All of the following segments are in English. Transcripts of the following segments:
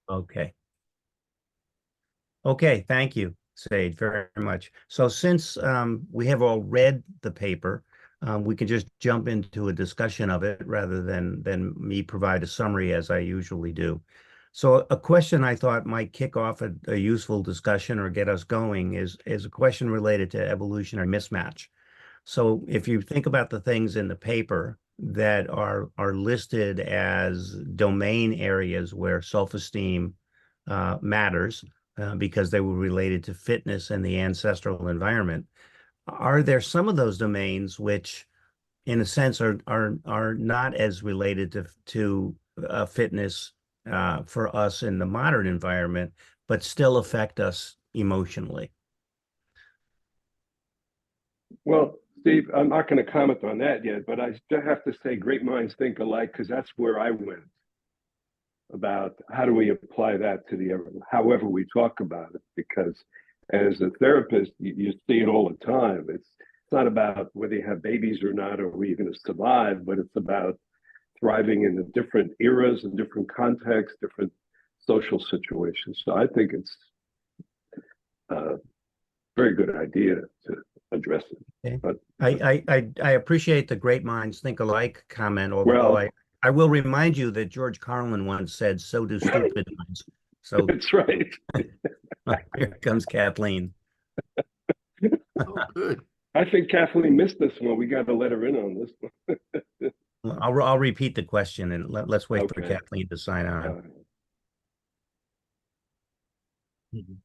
Okay. Okay, thank you, Sage, very much. So since we have all read the paper, we can just jump into a discussion of it rather than me provide a summary as I usually do. So a question I thought might kick off a useful discussion or get us going is a question related to evolutionary mismatch. So if you think about the things in the paper that are listed as domain areas where self-esteem matters, because they were related to fitness and the ancestral environment. Are there some of those domains which, in a sense, are not as related to fitness for us in the modern environment, but still affect us emotionally? Well, Steve, I'm not going to comment on that yet, but I still have to say great minds think alike because that's where I went about how do we apply that to the however we talk about it. Because as a therapist, you see it all the time. It's not about whether you have babies or not or whether you're going to survive, but it's about thriving in the different eras and different contexts, different social situations. So I think it's a very good idea to address it. Okay. But I appreciate the great minds think alike comment, although well, I will remind you that George Carlin once said, "So do stupid minds." So that's right. here comes Kathleen. Oh, good. I think Kathleen missed this one. We got to let her in on this one. I'll repeat the question and let's wait for Okay. Kathleen to sign on. Mhm.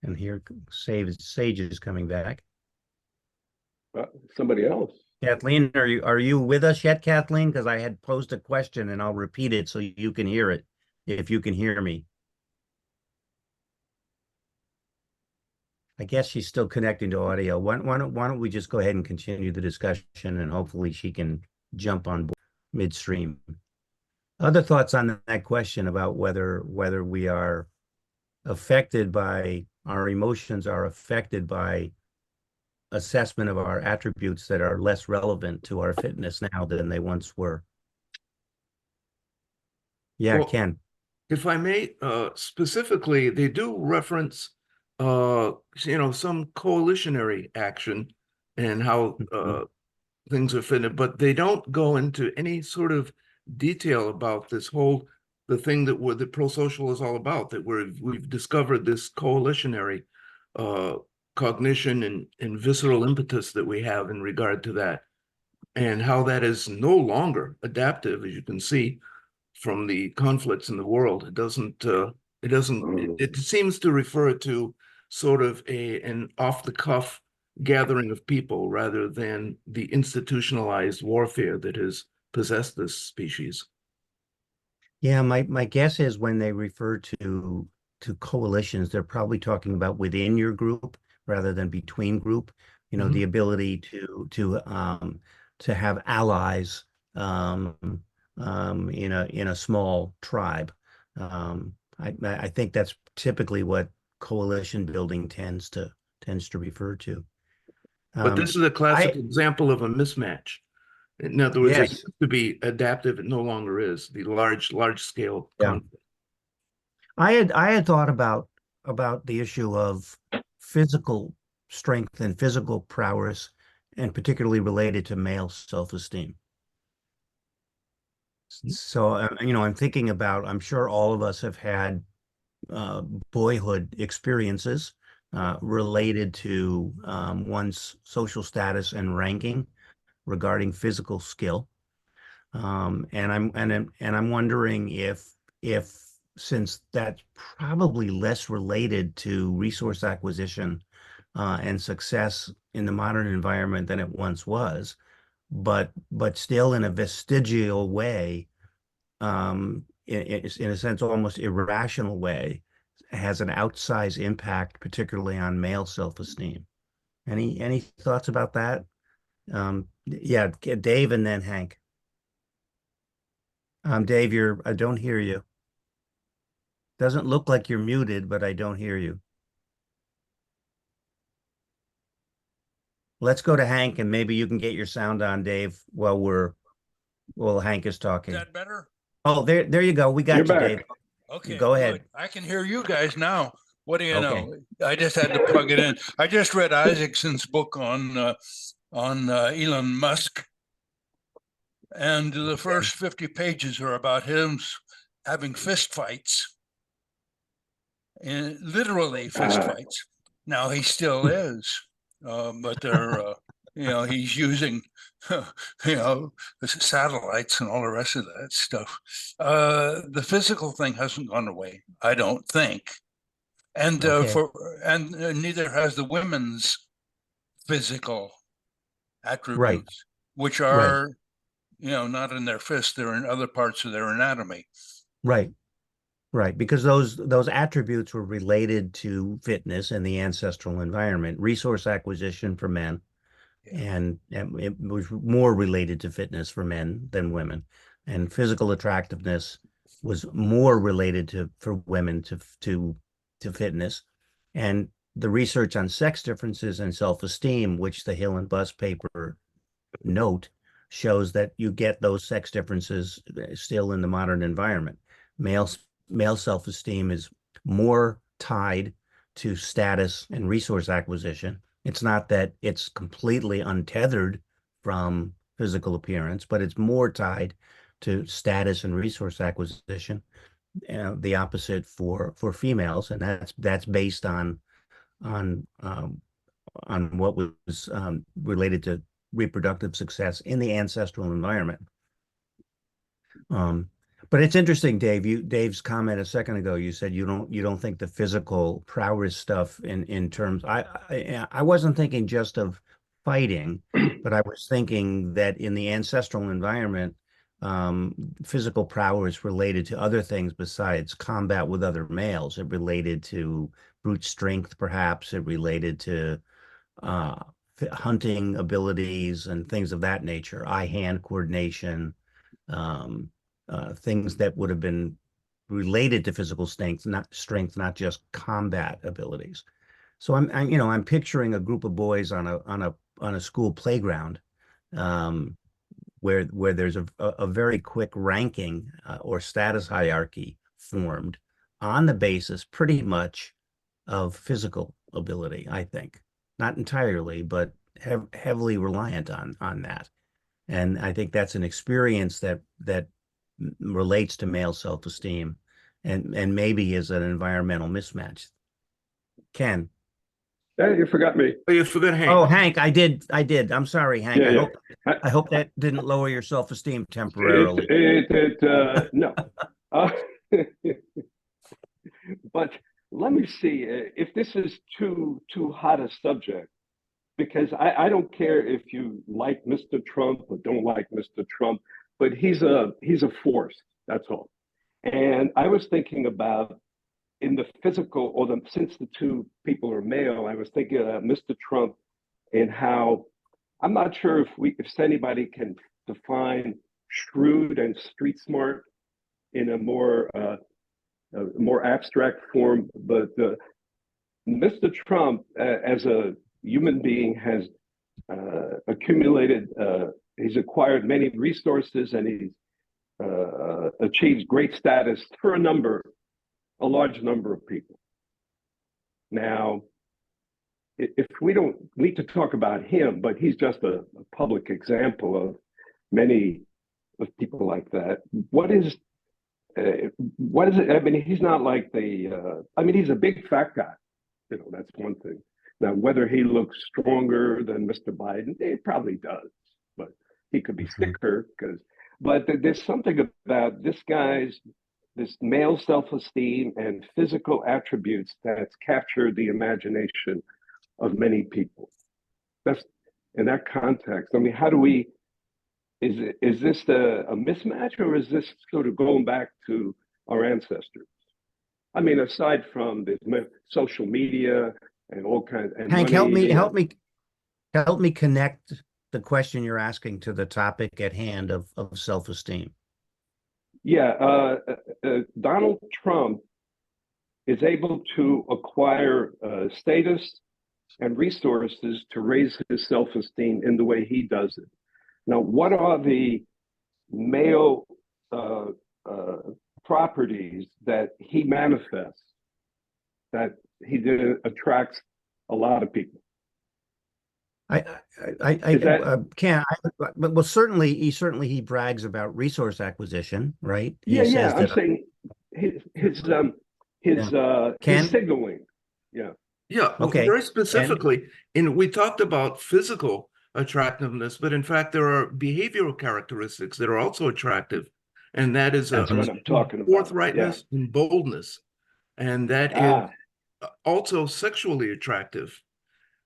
And here Sage is coming back. Somebody else. Kathleen, are you with us yet, Kathleen? Because I had posed a question and I'll repeat it so you can hear it, if you can hear me. I guess she's still connecting to audio. Why don't we just go ahead and continue the discussion and hopefully she can jump on board midstream. Other thoughts on that question about whether we are affected by our emotions are affected by assessment of our attributes that are less relevant to our fitness now than they once were. Yeah, Well, Ken. if I may, specifically, they do reference, some coalitionary action and how Mhm. things are fitted, but they don't go into any sort of detail about the thing that the pro-social is all about, that we've discovered this coalitionary uh, cognition and visceral impetus that we have in regard to that, and how that is no longer adaptive, as you can see from the conflicts in the world. It seems to refer to sort of an off the cuff gathering of people rather than the institutionalized warfare that has possessed this species. Yeah, my guess is when they refer to coalitions, they're probably talking about within your group rather than between group. The Mhm. ability to have allies um, in a small tribe. I think that's typically what coalition building tends to refer to. But this Um, is a classic I example of a mismatch. In other words, it Yes, used to be adaptive, it no longer is. The large scale yeah. conflict. I had thought about the issue of physical strength and physical prowess, and particularly related to male self-esteem. So, I'm thinking about, I'm sure all of us have had uh, boyhood experiences related to one's social status and ranking regarding physical skill. And I'm wondering if since that's probably less related to resource acquisition and success in the modern environment than it once was, but still in a vestigial way, in a sense, almost irrational way, has an outsized impact, particularly on male self-esteem. Any thoughts about that? Yeah, Dave and then Hank. Dave, I don't hear you. Doesn't look like you're muted, but I don't hear you. Let's go to Hank and maybe you can get your sound on, Dave, while we're Well, Hank is Is talking. that better? Oh, there you go. We You're got you, back. Dave. Okay, Go ahead. good. I can hear you guys now. What do you Okay. know? I just had to plug it in. I just read Isaacson's book on Elon Musk, and the first 50 pages are about him having fist fights, and literally fist fights. Now he still is, but they're he's using satellites and all the rest of that stuff. The physical thing hasn't gone away, I don't think, and Okay. neither has the women's physical Right. attributes, which Right. are not in their fists; they're in other parts of their anatomy. Right. Right. Because those attributes were related to fitness and the ancestral environment, resource acquisition for men, Yeah. and it was more related to fitness for men than women, and physical attractiveness was more related to for women to fitness, and the research on sex differences and self-esteem, which the Hill and Buss paper note, shows that you get those sex differences still in the modern environment. Male male self-esteem is more tied to status and resource acquisition. It's not that it's completely untethered from physical appearance, but it's more tied to status and resource acquisition. The opposite for females, and that's based on what was related to reproductive success in the ancestral environment. But it's interesting, Dave. Dave's comment a second ago. You said you don't think the physical prowess stuff in terms. I wasn't thinking just of fighting, but I was thinking that in the ancestral environment, physical prowess related to other things besides combat with other males. It related to brute strength, perhaps. It related to uh, hunting abilities and things of that nature, eye-hand coordination, um, things that would have been related to physical strength, not just combat abilities. So I'm picturing a group of boys on a school playground, um, where there's a very quick ranking or status hierarchy formed on the basis pretty much of physical ability, I think. Not entirely, but heavily reliant on that. And I think that's an experience that relates to male self-esteem and maybe is an environmental mismatch. Ken. Hey, you forgot me. Oh, you forgot Hank. Oh, Hank, I did. I'm sorry, Hank. Yeah, yeah. I hope that didn't lower your self-esteem temporarily. No. Uh, but let me see if this is too hot a subject, because I don't care if you like Mr. Trump or don't like Mr. Trump, but he's a force. That's all. And I was thinking about in the physical, or since the two people are male, I was thinking about Mr. Trump and how I'm not sure if anybody can define shrewd and street smart in a more abstract form, but Mr. Trump, as a human being, has accumulated, he's acquired many resources, and he's achieved great status for a large number of people. Now, if we don't need to talk about him, but he's just a public example of many of people like that. What is it? I mean, he's not like he's a big fat guy. That's one thing. Now, whether he looks stronger than Mr. Biden, it probably does, but he could be thicker but there's something about this male self-esteem and physical attributes that's captured the imagination of many people. That's in that context. I mean, how do we? Is this a mismatch, or is this sort of going back to our ancestors? I mean, aside from the social media and all kinds and Hank, money, help me connect the question you're asking to the topic at hand of self-esteem. Yeah, Donald Trump is able to acquire status and resources to raise his self-esteem in the way he does it. Now, what are the male properties that he manifests, that he did attracts a lot of people. Is that can't. But well, certainly he brags about resource acquisition, right? He yeah. says I'm that. saying his Ken? signaling. Yeah. Yeah, Okay. very And specifically, we talked about physical attractiveness, but in fact, there are behavioral characteristics that are also attractive, and that is That's what I'm talking about. Yeah. forthrightness and boldness, and that is Ah, also sexually attractive.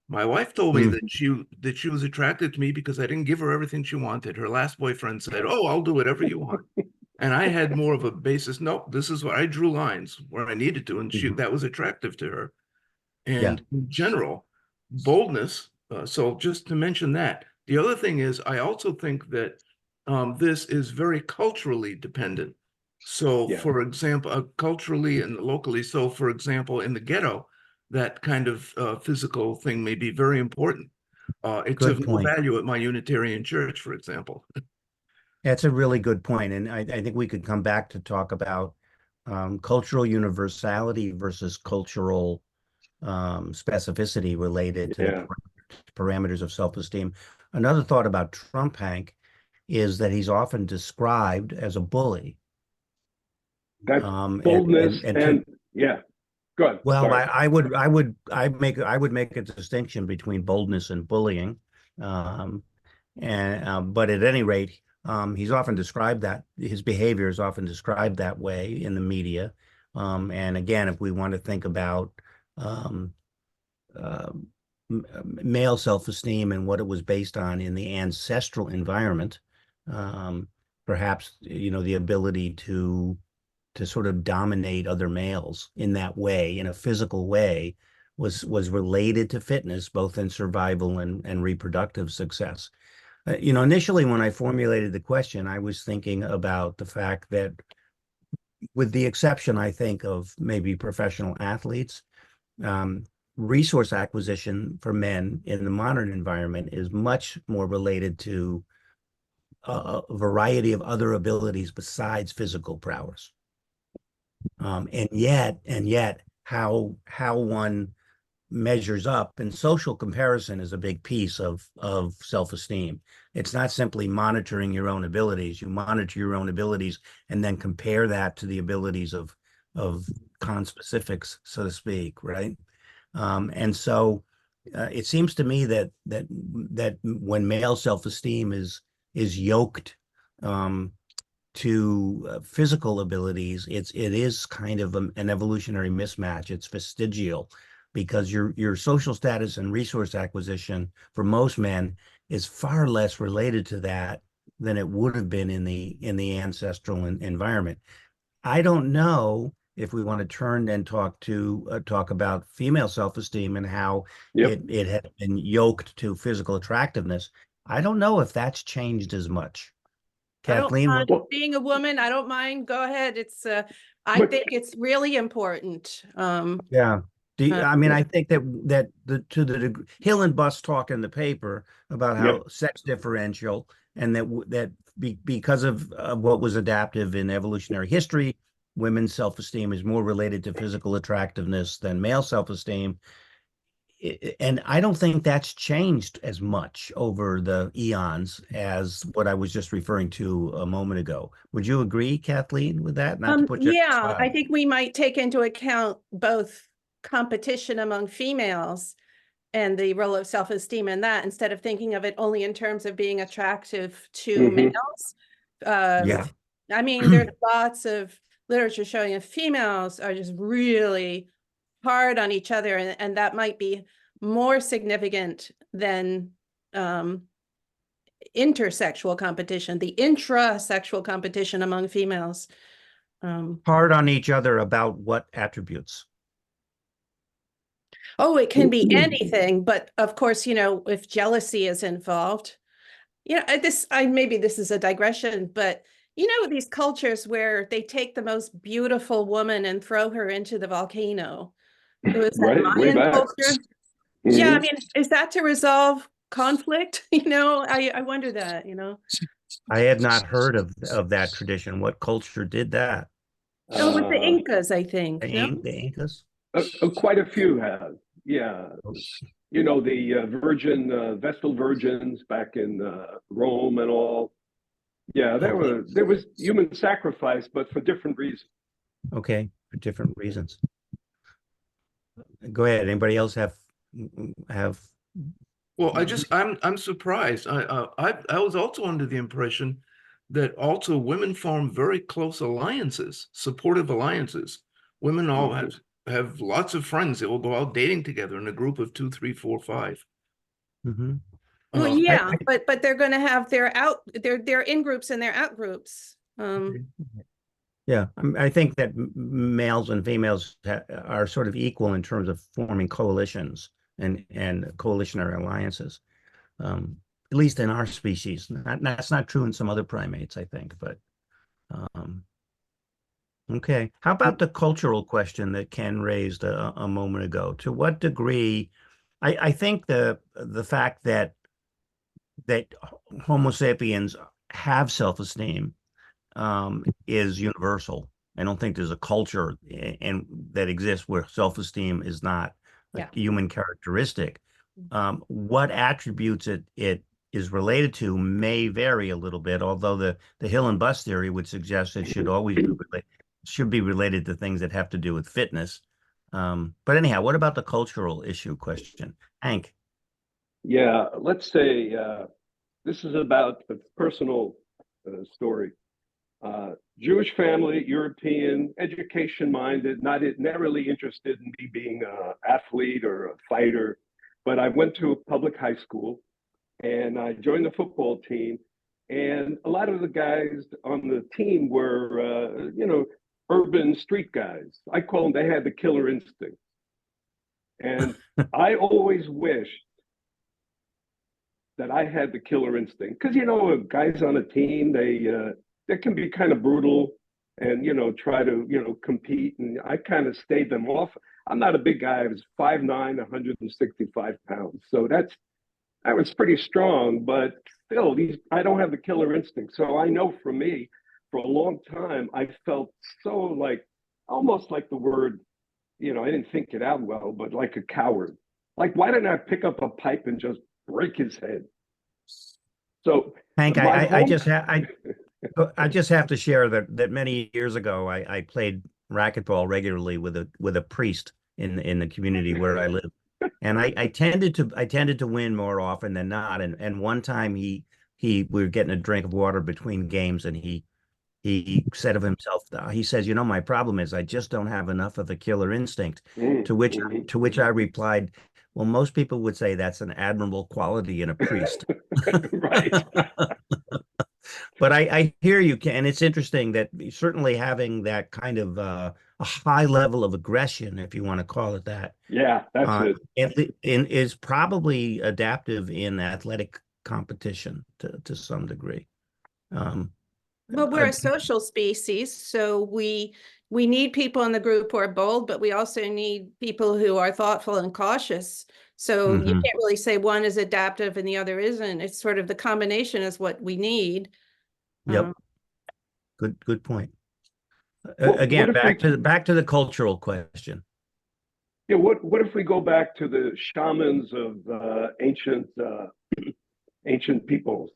My wife told me that she was attracted to me because I didn't give her everything she wanted. Her last boyfriend said, "Oh, I'll do whatever you want." And I had more of a basis. No, this is what I drew lines where I needed to, and that was attractive to her. yeah, And in general, boldness. So just to mention that. The other thing is, I also think that this is very culturally dependent. So, yeah. for example, culturally and locally. So, for example, in the ghetto, that kind of physical thing may be very important. It's good of no point. value at my Unitarian church, for example. That's a really good point, and I think we could come back to talk about cultural universality versus cultural specificity related to the Yeah. parameters of self-esteem. Another thought about Trump, Hank, is that he's often described as a bully. That's Um, and boldness and to and yeah. Good. Well, Sorry. I would make a distinction between boldness and bullying, um, but at any rate, he's often described that his behavior is often described that way in the media. And again, if we want to think about um, uh, male self-esteem and what it was based on in the ancestral environment, um, perhaps the ability to sort of dominate other males in that way, in a physical way, was related to fitness, both in survival and reproductive success. Initially when I formulated the question, I was thinking about the fact that, with the exception, I think, of maybe professional athletes, um, resource acquisition for men in the modern environment is much more related to a variety of other abilities besides physical prowess. And yet, how one measures up, and social comparison is a big piece of self-esteem. It's not simply monitoring your own abilities. You monitor your own abilities and then compare that to the abilities of conspecifics, so to speak, right? And so it seems to me that when male self-esteem is yoked to physical abilities, it is kind of an evolutionary mismatch. It's vestigial, because your social status and resource acquisition for most men is far less related to that than it would have been in the ancestral environment. I don't know if we want to turn and talk about female self-esteem and how Yep. it had been yoked to physical attractiveness. I don't know if that's changed as much. I don't Kathleen, mind Well, being a woman. I don't mind. Go ahead. I but think it's really important. yeah. I mean, yeah. I think that to the degree, Hill and Buss talk in the paper about how Yep. sex differential, and because of what was adaptive in evolutionary history, women's self-esteem is more related to physical attractiveness than male self-esteem. And I don't think that's changed as much over the eons as what I was just referring to a moment ago. Would you agree, Kathleen, with that? Not to put you on the Yeah, spot. I think we might take into account both competition among females and the role of self-esteem in that, instead of thinking of it only in terms of being attractive to Mhm. males. Yeah. I mean, there's lots of literature showing that females are just really hard on each other, and that might be more significant than intersexual competition, the intrasexual competition among females. Hard on each other about what attributes? Oh, it can be anything, but of course, if jealousy is involved, maybe this is a digression, but these cultures where they take the most beautiful woman and throw her into the volcano. Was that Right. Way Mayan back. culture? Yeah, I Mhm. mean, is that to resolve conflict? I wonder that. I had not heard of that tradition. What culture did that? Oh, with the Uh, Incas, I think. No? The Incas? quite a few have. Yeah. Oh, You know, the Vestal Virgins back in Rome and all. Yeah, okay. there was human sacrifice, but for different reasons. Okay, for different reasons. Go ahead. Anybody else have Well, I'm surprised. I was also under the impression that also women form very close alliances, supportive alliances. Women all have lots of friends that will go out dating together in a group of 2, 3, 4, 5. Mhm. Well, Uh, yeah, but they're going to have their in groups and their out groups. Yeah, I think that males and females are sort of equal in terms of forming coalitions and coalitionary alliances. At least in our species. That's not true in some other primates, I think. But um, okay, how about the cultural question that Ken raised a moment ago? To what degree? I think the fact that Homo sapiens have self-esteem is universal. I don't think there's a culture and that exists where self-esteem is not a Yeah. human characteristic. What attributes it is related to may vary a little bit, although the Hill and Bus theory would suggest it should be related to things that have to do with fitness. But anyhow, what about the cultural issue question? Hank. Yeah, let's say this is about a personal story. Jewish family, European, education minded, not really interested in me being an athlete or a fighter, but I went to a public high school and I joined the football team. And a lot of the guys on the team were, urban street guys. I call them, they had the killer instinct. And I always wished that I had the killer instinct because guys on a team they can be kind of brutal and try to compete, and I kind of stayed them off. I'm not a big guy. I was 5'9", 165 pounds, so that was pretty strong. But still, I don't have the killer instinct. So I know for me, for a long time, I felt so like almost like the word, I didn't think it out well, but like a coward. Like, why didn't I pick up a pipe and just break his head? So Hank, my I home, I just have to share that many years ago I played racquetball regularly with a priest in the community where I live, and I tended to win more often than not. And one time we were getting a drink of water between games, and he said of himself, he says, my problem is I just don't have enough of the killer instinct. mm, To which I replied, well, most people would say that's an admirable quality in a priest. right? But I hear you, Ken, and it's interesting that certainly having that kind of a high level of aggression, if you want to call it that, Yeah, that's it. is probably adaptive in athletic competition to some degree. Well, we're a social species, so we need people in the group who are bold, but we also need people who are thoughtful and cautious. So you can't really say one is adaptive and the other isn't. It's sort of the combination is what we need. Yep. Good point. What Again, if we? back to the cultural question. Yeah, what if we go back to the shamans of ancient peoples?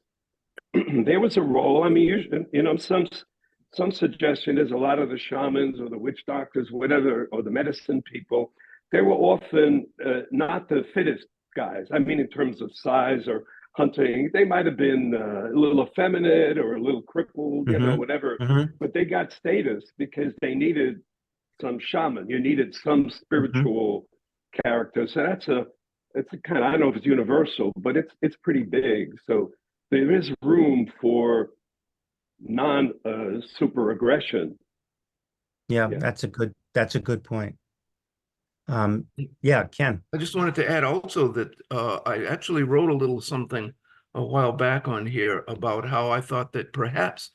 There was a role. I mean, usually, some suggestion is a lot of the shamans or the witch doctors, whatever, or the medicine people, they were often not the fittest guys. I mean, in terms of size or hunting, they might have been a little effeminate or a little crippled, whatever. But they got status because they needed some shaman. You needed some spiritual character. So it's a kind of, I don't know if it's universal, but it's pretty big. So there is room for non super aggression. Yeah, Yeah. that's a good point. Yeah, Ken. I just wanted to add also that I actually wrote a little something a while back on here about how I thought that perhaps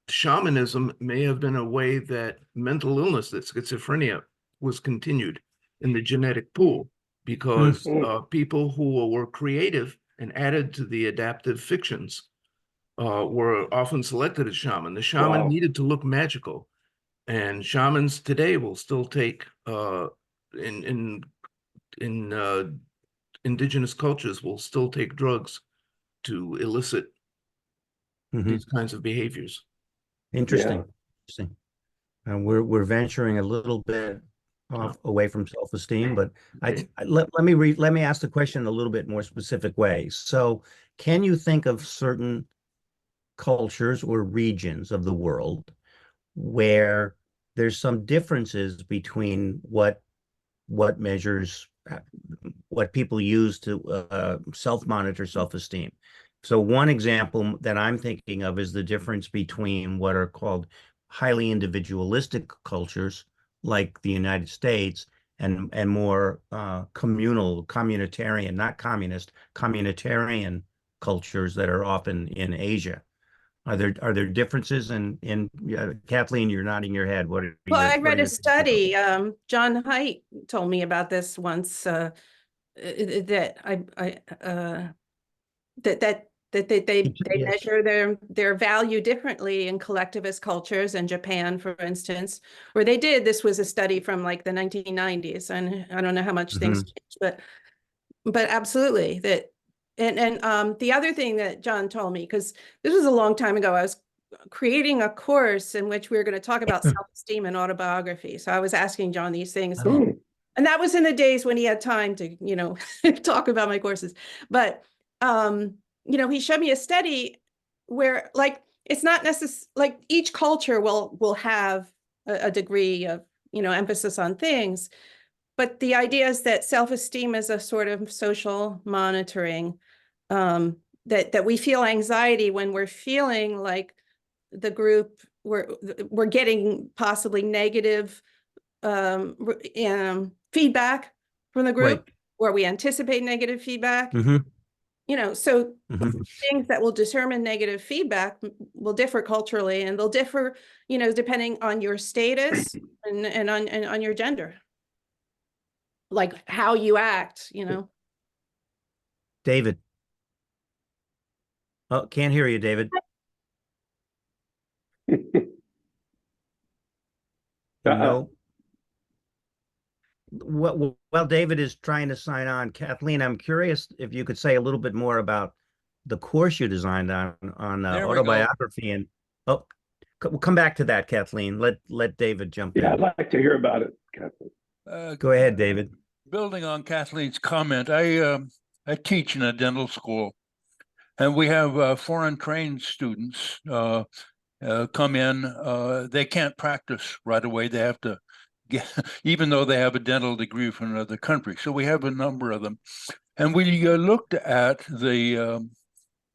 shamanism may have been a way that mental illness, that schizophrenia, was continued in the genetic pool because people who were creative and added to the adaptive fictions were often selected as shaman. The shaman Wow. needed to look magical, and shamans today will still take in indigenous cultures will still take drugs to elicit Mhm. these kinds of behaviors. Interesting. Interesting. We're venturing a little bit off away from self-esteem, but let me ask the question a little bit more specific way. So, can you think of certain cultures or regions of the world where there's some differences between what measures what people use to self-monitor self-esteem? So one example that I'm thinking of is the difference between what are called highly individualistic cultures like the United States and more communitarian, not communist, communitarian cultures that are often in Asia. Are there differences in Kathleen, you're nodding your head. What are Well, your I what are read a your thoughts about study, John Haidt told me about this once, that they Yeah. measure their value differently in collectivist cultures. And Japan, for instance, where they did, this was a study from like the 1990s, and I don't know how much things Mhm. changed, but absolutely that. And the other thing that John told me, because this was a long time ago, I was creating a course in which we were going to talk about self-esteem and autobiography. So I was asking John these things. Oh, And that was in the days when he had time to, talk about my courses. But, he showed me a study where like, it's not necessary, like each culture will have a degree of, emphasis on things. But the idea is that self-esteem is a sort of social monitoring, that we feel anxiety when we're feeling like the group, we're getting possibly negative feedback from the right. group, or we anticipate negative feedback. Hmm. So Hmm. things that will determine negative feedback will differ culturally, and they'll differ, depending on your status and on your gender, like how you act. David. Oh, can't hear you, David. No. Well, David is trying to sign on. Kathleen, I'm curious if you could say a little bit more about the course you designed on There we go. autobiography. And oh, we'll come back to that, Kathleen. Let David jump Yeah, in. I'd like to hear about it, Captain. Go ahead, David. Building on Kathleen's comment, I teach in a dental school, and we have foreign trained students come in. They can't practice right away. They have to get, even though they have a dental degree from another country. So we have a number of them, and we looked at the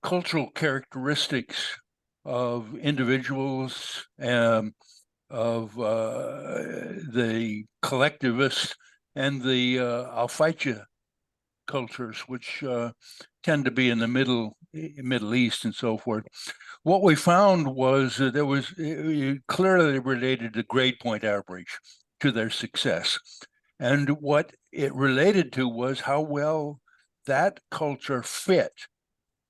cultural characteristics of individuals, of the collectivists, and the I'll fight you cultures, which tend to be in the Middle East and so forth. What we found was that there was clearly related to grade point average to their success. And what it related to was how well that culture fit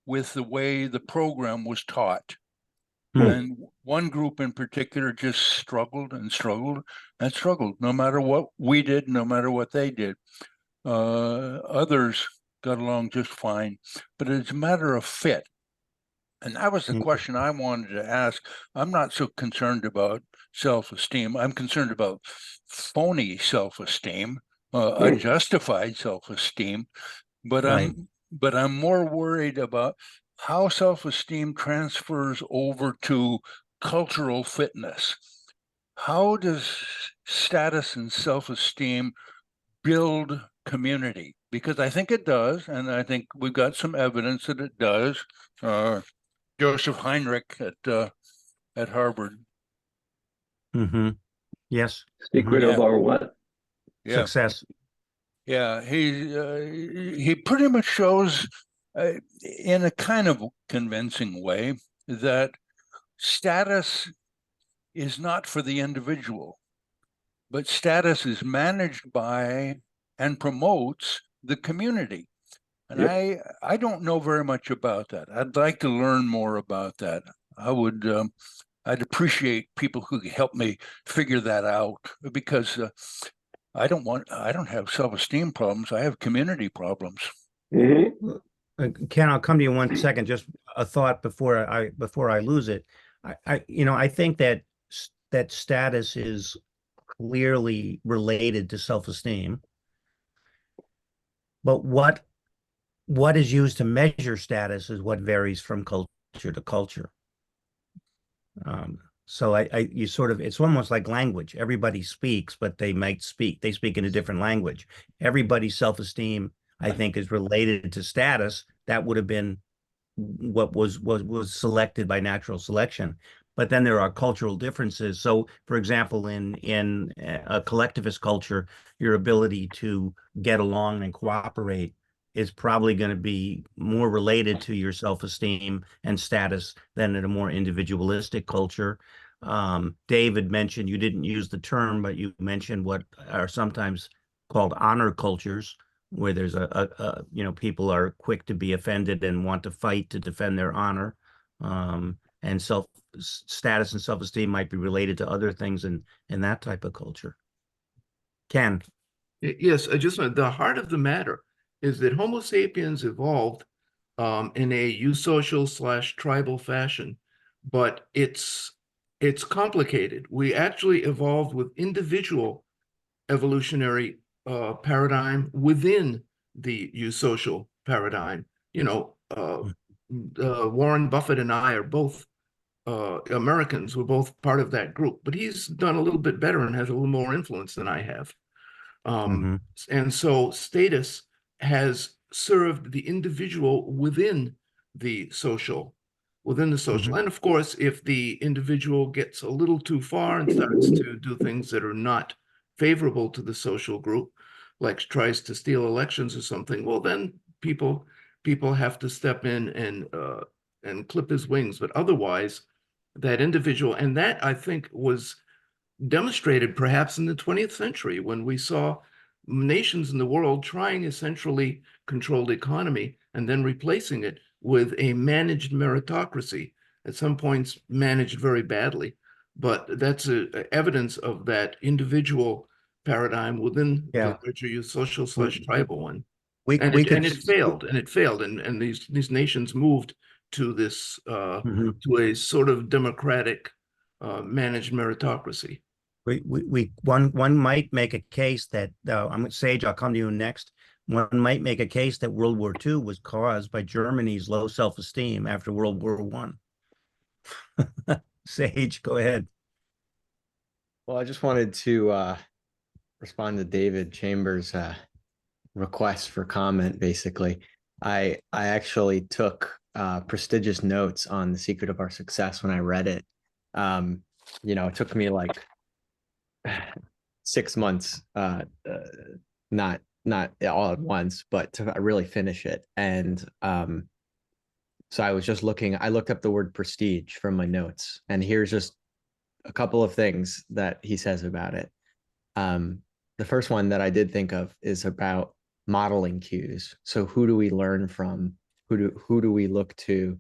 with the way the program was taught. Hmm. And one group in particular just struggled and struggled and struggled, no matter what we did, no matter what they did. Others got along just fine, but it's a matter of fit. And that was the question I wanted to ask. I'm not so concerned about self-esteem. I'm concerned about phony self-esteem, unjustified self-esteem. But Right. I'm more worried about how self-esteem transfers over to cultural fitness. How does status and self-esteem build community? Because I think it does, and I think we've got some evidence that it does. Joseph Heinrich at Harvard. Mm-hmm. Yes. Secret of Yeah, our what? yeah, Success. yeah. He pretty much shows in a kind of convincing way that status is not for the individual, but status is managed by and promotes the community. And Yep. I don't know very much about that. I'd like to learn more about that. I'd appreciate people who could help me figure that out because I don't have self-esteem problems. I have community problems. Mhm. Ken, I'll come to you in 1 second. Just a thought before I lose it. I think that that status is clearly related to self-esteem, but what is used to measure status is what varies from culture to culture. So you sort of, it's almost like language. Everybody speaks, but they speak in a different language. Everybody's self-esteem, I think, is related to status. That would have been what was selected by natural selection. But then there are cultural differences. So, for example, in a collectivist culture, your ability to get along and cooperate is probably going to be more related to your self-esteem and status than in a more individualistic culture. David mentioned, you didn't use the term, but you mentioned what are sometimes called honor cultures, where there's people are quick to be offended and want to fight to defend their honor. And status and self-esteem might be related to other things in that type of culture. Ken. Yes, the heart of the matter is that Homo sapiens evolved in a eusocial / tribal fashion, but it's complicated. We actually evolved with individual evolutionary paradigm within the eusocial paradigm. Warren Buffett and I are both Americans. We're both part of that group, but he's done a little bit better and has a little more influence than I have. Mhm. And so status has served the individual within the social, Mhm. And of course, if the individual gets a little too far and starts to do things that are not favorable to the social group, like tries to steal elections or something, well, then people have to step in and clip his wings. But otherwise, that individual, and that I think was demonstrated perhaps in the 20th century when we saw nations in the world trying a centrally controlled economy and then replacing it with a managed meritocracy, at some points managed very badly. But that's evidence of that individual paradigm within the Yeah. larger social We / tribal one. And we could. it failed, and these nations moved to this Mhm. to a sort of democratic managed meritocracy. One might make a case that Sage, I'll come to you next. One might make a case that World War II was caused by Germany's low self-esteem after World War One. Sage, go ahead. Well, I just wanted to respond to David Chambers' request for comment. Basically, I actually took prestigious notes on The Secret of Our Success when I read it. It took me like 6 months, not all at once, but to really finish it. And so I was just I looked up the word prestige from my notes, and here's just a couple of things that he says about it. The first one that I did think of is about modeling cues. So who do we learn from? Who do we look to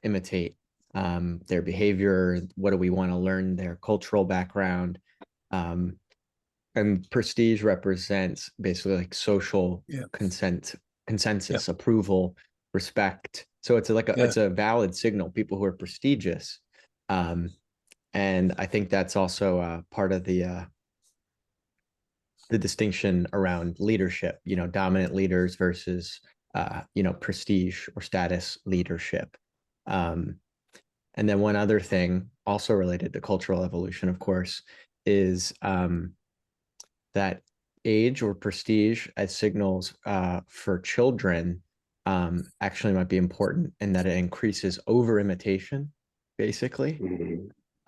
imitate their behavior? What do we want to learn? Their cultural background. And prestige represents basically like social consensus, approval, respect. So it's it's a valid signal. People who are prestigious. And I think that's also part of the distinction around leadership, dominant leaders versus, prestige or status leadership. And then one other thing also related to cultural evolution, of course, is that age or prestige as signals for children actually might be important in that it increases over imitation, basically.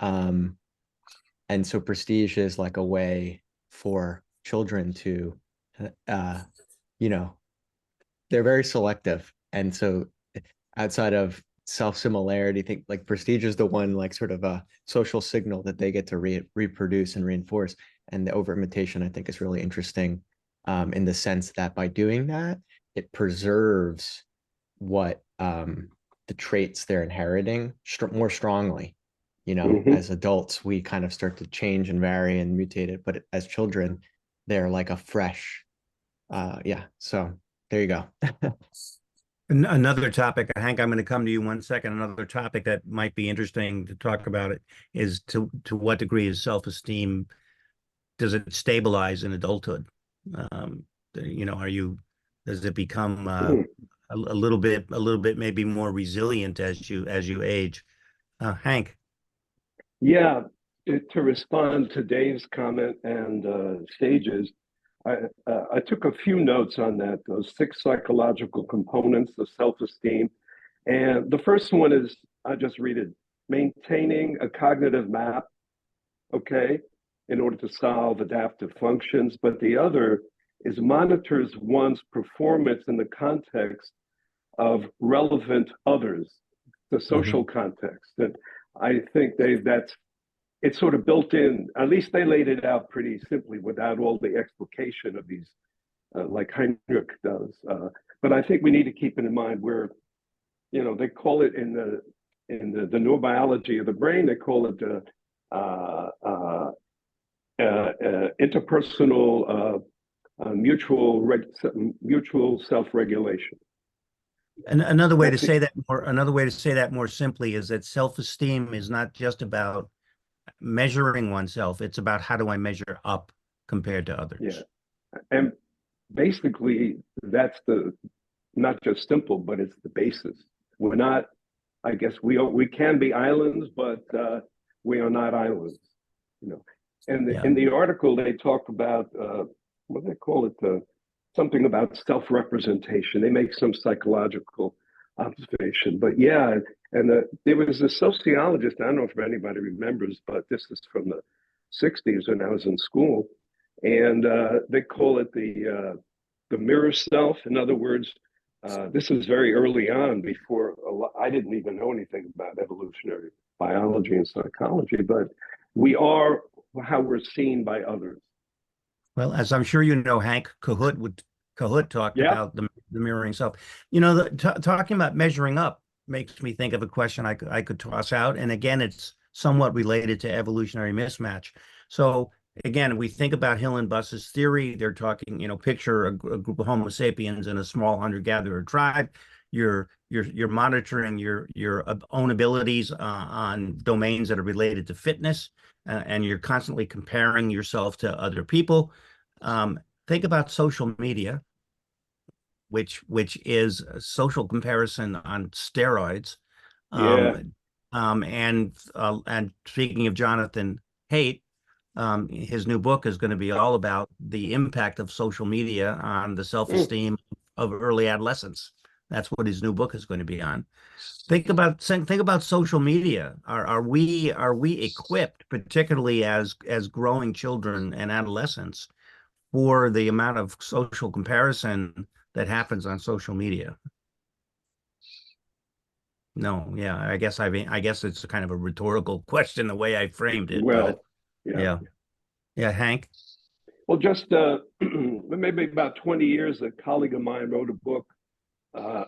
Mhm. And so prestige is like a way for children to, they're very selective. And so outside of self-similarity, think like prestige is the one like sort of a social signal that they get to reproduce and reinforce. And the over imitation, I think, is really interesting in the sense that by doing that, it preserves what the traits they're inheriting more strongly. You know, Mhm. as adults, we kind of start to change and vary and mutate it, but as children, they're like a fresh, yeah. So there you go. Another topic, Hank, I'm going to come to you 1 second. Another topic that might be interesting to talk about it is to what degree is self-esteem, does it stabilize in adulthood? You know, does it become Mm. a little bit maybe more resilient as you age? Hank. Yeah, to respond to Dave's comment and stages, I took a few notes on that, those 6 psychological components of self-esteem. And the first one is, I just read it, maintaining a cognitive map, okay, in order to solve adaptive functions. But the other is monitors one's performance in the context of relevant others, the Mhm. social context. And I think that's it's sort of built in. At least they laid it out pretty simply without all the explication of these, like Heinrich does. But I think we need to keep it in mind where, they call it in the neurobiology of the brain, they call it interpersonal mutual self-regulation. And another way to That's it. say that more simply is that self-esteem is not just about measuring oneself. It's about how do I measure up compared to Yeah, others. and basically that's the not just simple, but it's the basis. We're not. I guess we can be islands, but we are not islands. You know, and Yeah. in the article they talk about what do they call it? Something about self-representation. They make some psychological observation, but yeah, and there was a sociologist. I don't know if anybody remembers, but this is from the '60s when I was in school, and they call it the mirror self. In other words, this is very early on before I didn't even know anything about evolutionary biology and psychology, but we are how we're seen by others. Well, as I'm sure you know, Hank Cahoot talked Yeah. about the mirroring self. You know, talking about measuring up makes me think of a question I could toss out, and again, it's somewhat related to evolutionary mismatch. So again, we think about Hill and Buss's theory. They're talking, picture a group of Homo sapiens in a small hunter-gatherer tribe. You're monitoring your own abilities on domains that are related to fitness, and you're constantly comparing yourself to other people. Think about social media, which is a social comparison on steroids. Yeah. And speaking of Jonathan Haidt, his new book is going to be all about the impact of social media on the Mm. self-esteem of early adolescents. That's what his new book is going to be on. Think about social media. Are we equipped, particularly as growing children and adolescents, for the amount of social comparison that happens on social media? No, yeah, I guess it's a kind of a rhetorical question the way I framed it, but Well, yeah. yeah, yeah, Hank. Well, just maybe about 20 years, a colleague of mine wrote a book.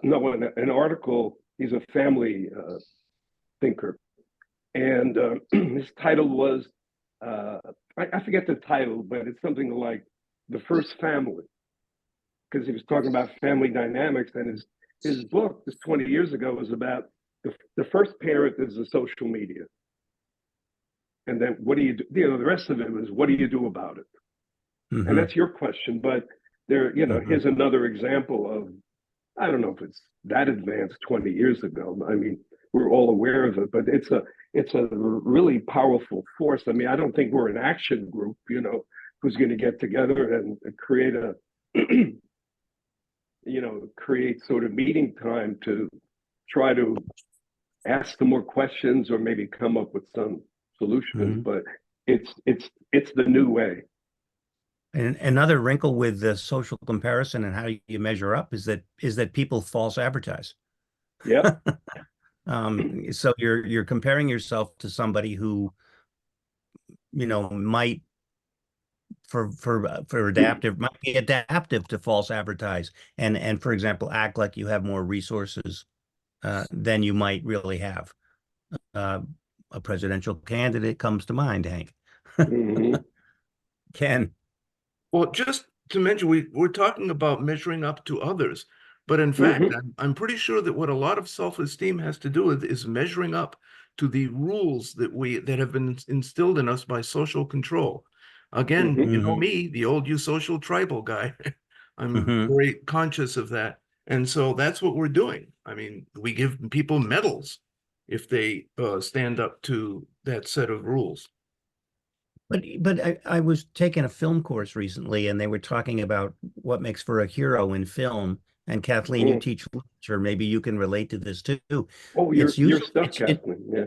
No, an article. He's a family thinker, and his title was I forget the title, but it's something like "The First Family," because he was talking about family dynamics, and his book, this 20 years ago, was about the first parent is the social media, and then what do you do? The rest of it was what do you do about it? And Mm-hmm. that's your question, but Mm-hmm. here's another example of, I don't know if it's that advanced 20 years ago. I mean, we're all aware of it, but it's a really powerful force. I mean, I don't think we're an action group, who's going to get together and create create sort of meeting time to try to ask some more questions or maybe come up with some solutions. Mm-hmm. But it's the new way. And another wrinkle with the social comparison and how you measure up is that people false advertise. Yeah. So you're comparing yourself to somebody who, might for adaptive, might be adaptive to false advertise, and for example, act like you have more resources than you might really have. A presidential candidate comes to mind, Hank. Mhm. Ken. Well, just to mention, we're talking about measuring up to others, but in fact, Mhm. I'm pretty sure that what a lot of self-esteem has to do with is measuring up to the rules that have been instilled in us by social control. Again, Mhm. you know Mhm. me, the old you social tribal guy. I'm Mhm. very conscious of that. And so that's what we're doing. I mean, we give people medals if they stand up to that set of rules. But I was taking a film course recently, and they were talking about what makes for a hero in film. And Kathleen, you Mm. teach literature. Maybe you can relate to this too. Oh, It's your usually stuff, Kathleen. Yeah.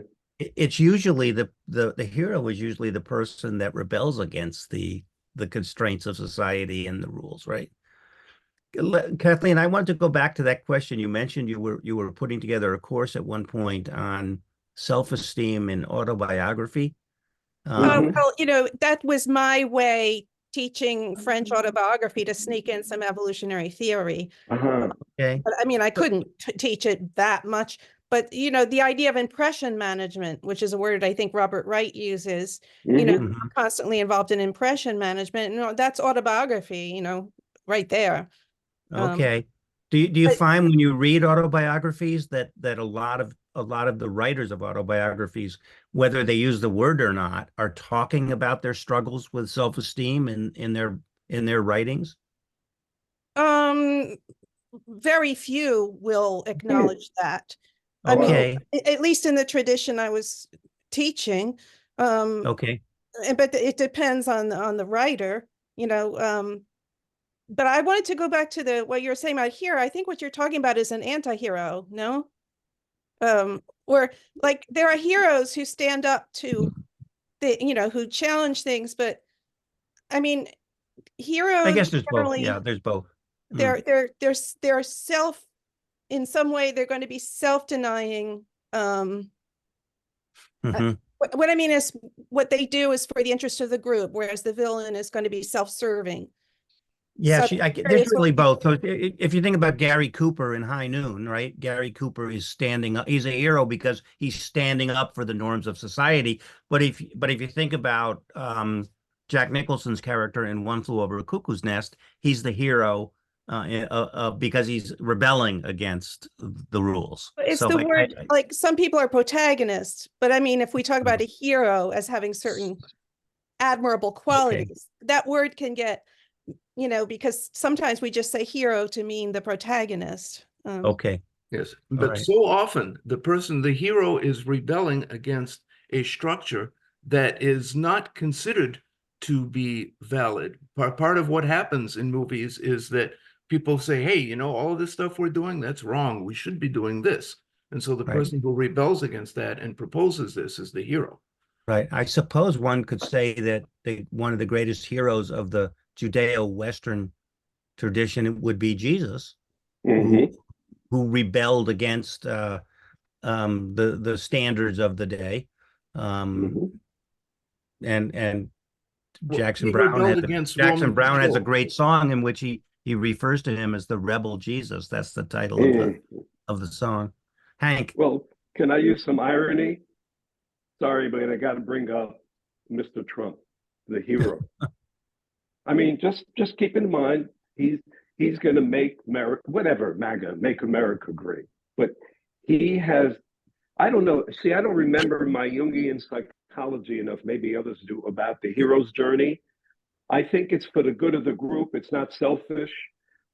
it's usually the hero is usually the person that rebels against the constraints of society and the rules, right? Kathleen, I want to go back to that question. You mentioned you were putting together a course at one point on self-esteem and autobiography. Mhm. Well, that was my way teaching French autobiography to sneak in some evolutionary theory. Uh-huh. Okay. But I mean, I couldn't teach it that much. But, the idea of impression management, which is a word I think Robert Wright uses, Mhm. Mhm. constantly involved in impression management, that's autobiography, right there. Um, Okay. Do you but find when you read autobiographies that a lot of the writers of autobiographies, whether they use the word or not, are talking about their struggles with self-esteem in their writings? um, very few will Hmm. acknowledge that. I mean, Wow. Okay. at least in the tradition I was teaching. Um, Okay. but it depends on the writer, but I wanted to go back to what you're saying about hero. I think what you're talking about is an anti-hero, no? Or like there are heroes who stand up to who challenge things, but I mean, I heroes guess there's both. Yeah, generally there's both. they're self in some way they're going to be self-denying. Mm-hmm. What I mean is what they do is for the interest of the group, whereas the villain is going to be self-serving. Yeah, So there's really both. So if you think about Gary Cooper in High Noon, right? Gary Cooper is standing up. He's a hero because he's standing up for the norms of society. But if you think about Jack Nicholson's character in One Flew Over a Cuckoo's Nest, he's the hero because he's rebelling against the rules. it's So the word, like some people are protagonists, but I mean, if we talk about a hero as having certain admirable okay, qualities, that word can get, because sometimes we just say hero to mean the protagonist. okay, Yes, all but right, so often the hero is rebelling against a structure that is not considered to be valid. Part of what happens in movies is that people say, hey, all of this stuff we're doing, that's wrong. We should be doing this. And so the right, person who rebels against that and proposes this is the hero. right. I suppose one could say that one of the greatest heroes of the Judeo-Western tradition would be Jesus, who Mhm. who rebelled against the standards of the day. Um, Mhm. and Well, Jackson he Brown rebelled has against Jackson Roman Brown has a control. great song in which he refers to him as the rebel Jesus. That's the title of the Mm. of the song. Hank. Well, can I use some irony? Sorry, but I got to bring up Mr. Trump, the hero. I mean, just keep in mind he's going to make America, whatever, MAGA, make America great. But he has, I don't know. See, I don't remember my Jungian psychology enough. Maybe others do about the hero's journey. I think it's for the good of the group. It's not selfish,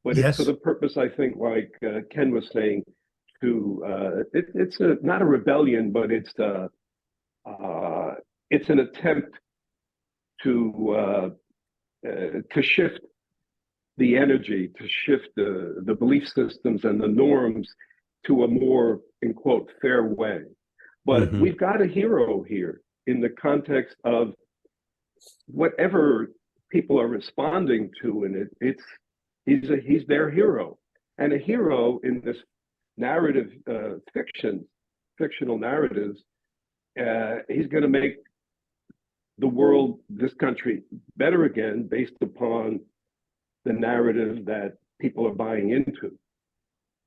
but it's for Yes. the purpose. I think, like Ken was saying, it's not a rebellion, but it's an attempt to shift the energy, to shift the belief systems and the norms to a more, in quote, fair way. But Hmm. we've got a hero here in the context of whatever people are responding to, and he's their hero, and a hero in this narrative fictional narratives. He's going to make the world, this country, better again based upon the narrative that people are buying into.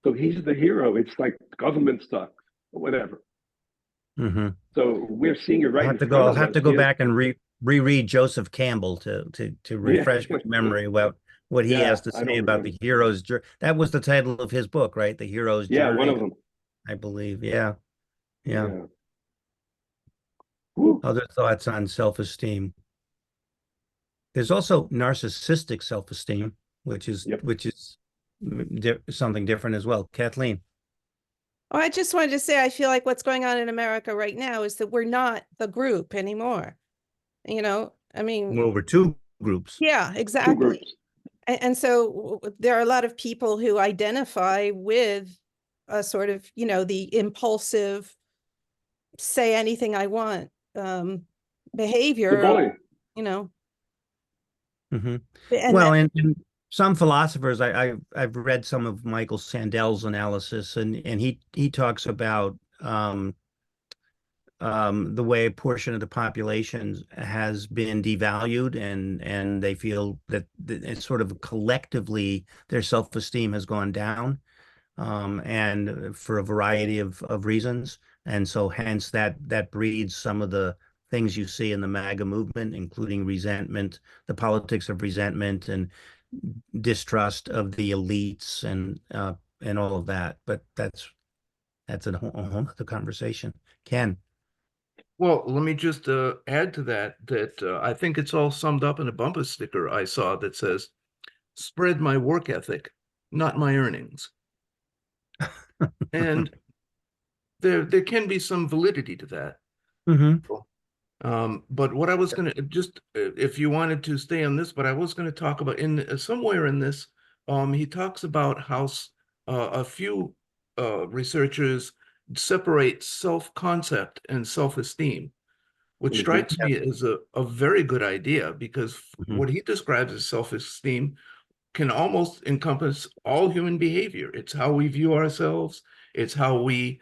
So he's the hero. It's like government sucks or whatever. Hmm. So we're seeing it right in front I'll of have us. to go Yes. back and reread Joseph Campbell to refresh my memory about what he Yeah, has to I say don't about remember. the hero's journey. That was the title of his book, right? The Hero's Yeah, one Journey, of them. I believe. Yeah. Yeah. Yeah. Woo. Other thoughts on self-esteem. There's also narcissistic self-esteem, Yep. which is something different as well. Kathleen. Oh, I just wanted to say, I feel like what's going on in America right now is that we're not the group anymore. I mean, Well, over two groups. yeah, Two exactly. groups. And so there are a lot of people who identify with a sort of, the impulsive, say anything I want The behavior, bully. you know, Hmm. and Well, and some philosophers, I've read some of Michael Sandel's analysis, and he talks about the way a portion of the population has been devalued, and they feel that it's sort of collectively their self-esteem has gone down, and for a variety of reasons, and so hence that breeds some of the things you see in the MAGA movement, including resentment, the politics of resentment and distrust of the elites, and all of that. But that's a whole other conversation. Ken. Well, let me just add to that I think it's all summed up in a bumper sticker I saw that says, "Spread my work ethic, not my earnings." And there can be some validity to that. Hmm. But what I was going to just, if you wanted to stay on this, but I was going to talk about somewhere in this, he talks about how a few researchers separate self-concept and self-esteem, which Mhm. strikes me as a very good idea, because Hmm. what he describes as self-esteem can almost encompass all human behavior. It's how we view ourselves. It's how we,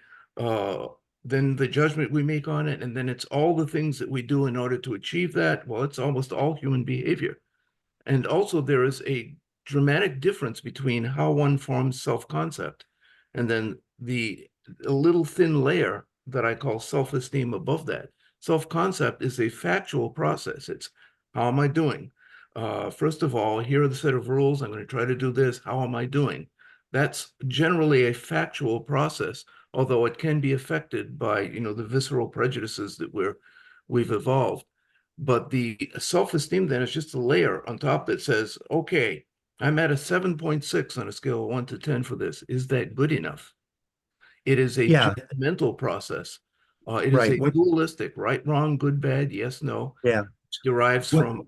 then the judgment we make on it. And then it's all the things that we do in order to achieve that. Well, it's almost all human behavior. And also there is a dramatic difference between how one forms self-concept and then the a little thin layer that I call self-esteem above that. Self-concept is a factual process. It's how am I doing? First of all, here are the set of rules. I'm going to try to do this. How am I doing? That's generally a factual process, although it can be affected by, the visceral prejudices that we've evolved. But the self-esteem then is just a layer on top that says, okay, I'm at a 7.6 on a scale of 1 to 10 for this. Is that good enough? It is a Yeah. judgmental process. It is Right. a dualistic, right, wrong, good, bad, yes, no. Yeah. Which derives What? from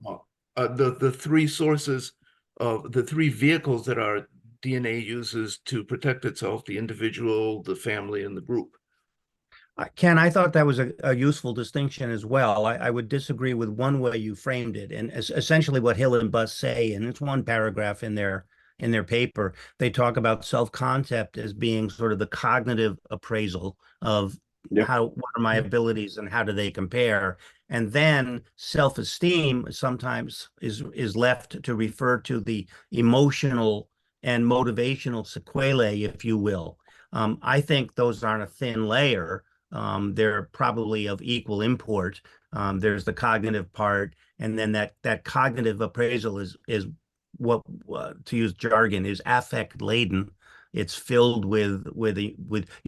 the three sources of the three vehicles that our DNA uses to protect itself: the individual, the family, and the group. Ken, I thought that was a useful distinction as well. I would disagree with one way you framed it, and essentially what Hill and Buss say, and it's one paragraph in their paper. They talk about self-concept as being sort of the cognitive appraisal of Yep. what are my abilities and how do they compare, and then self-esteem sometimes is left to refer to the emotional and motivational sequelae, if you will. I think those aren't a thin layer. They're probably of equal import. There's the cognitive part, and then that cognitive appraisal is what, to use jargon, is affect laden. It's filled with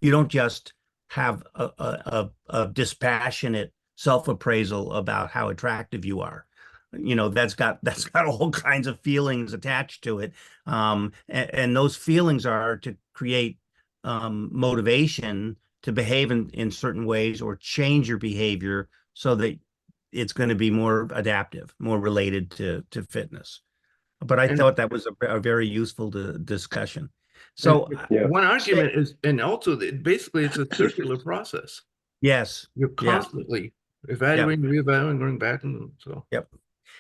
you don't just have a dispassionate self-appraisal about how attractive you are. That's got all kinds of feelings attached to it, and those feelings are to create motivation to behave in certain ways or change your behavior so that it's going to be more adaptive, more related to fitness. But I And thought that was a very useful discussion. and So, Yeah. one argument is, and also basically it's a circular process. yes, You're yeah, constantly yeah, evaluating, reevaluating, going back, and so. yep.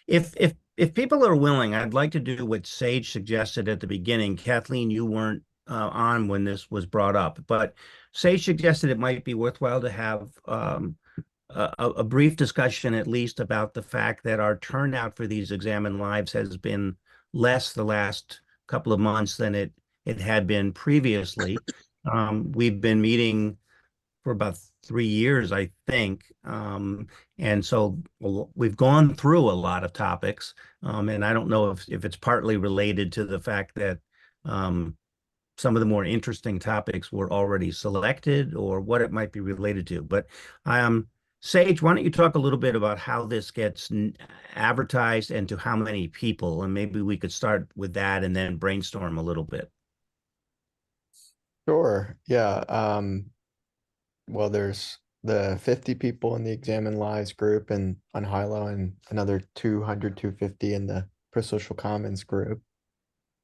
If people are willing, I'd like to do what Sage suggested at the beginning. Kathleen, you weren't on when this was brought up, but Sage suggested it might be worthwhile to have a brief discussion at least about the fact that our turnout for these Examine Lives has been less the last couple of months than it had been previously. We've been meeting for about 3 years, I think. And so we've gone through a lot of topics. And I don't know if it's partly related to the fact that some of the more interesting topics were already selected or what it might be related to. But Sage, why don't you talk a little bit about how this gets advertised and to how many people? And maybe we could start with that and then brainstorm a little bit. Sure. Yeah. Well, there's the 50 people in the Examine Lives group and on Hilo, and another 200, 250 in the Pro-Social Commons group.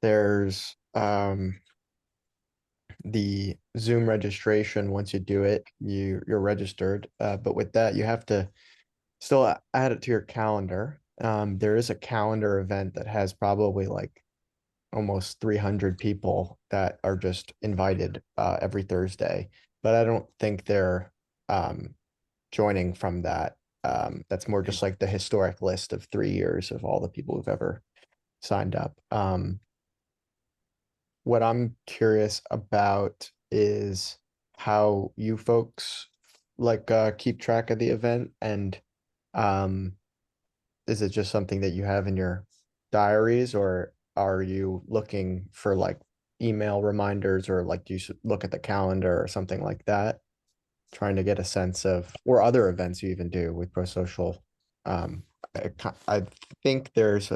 There's the Zoom registration. Once you do it, you're registered. But with that, you have to still add it to your calendar. There is a calendar event that has probably like almost 300 people that are just invited every Thursday, but I don't think they're joining from that. That's more just like the historic list of 3 years of all the people who've ever signed up. What I'm curious about is how you folks like keep track of the event, and is it just something that you have in your diaries, or are you looking for like email reminders, or like do you look at the calendar or something like that, trying to get a sense of, or other events you even do with pro-social? I think it's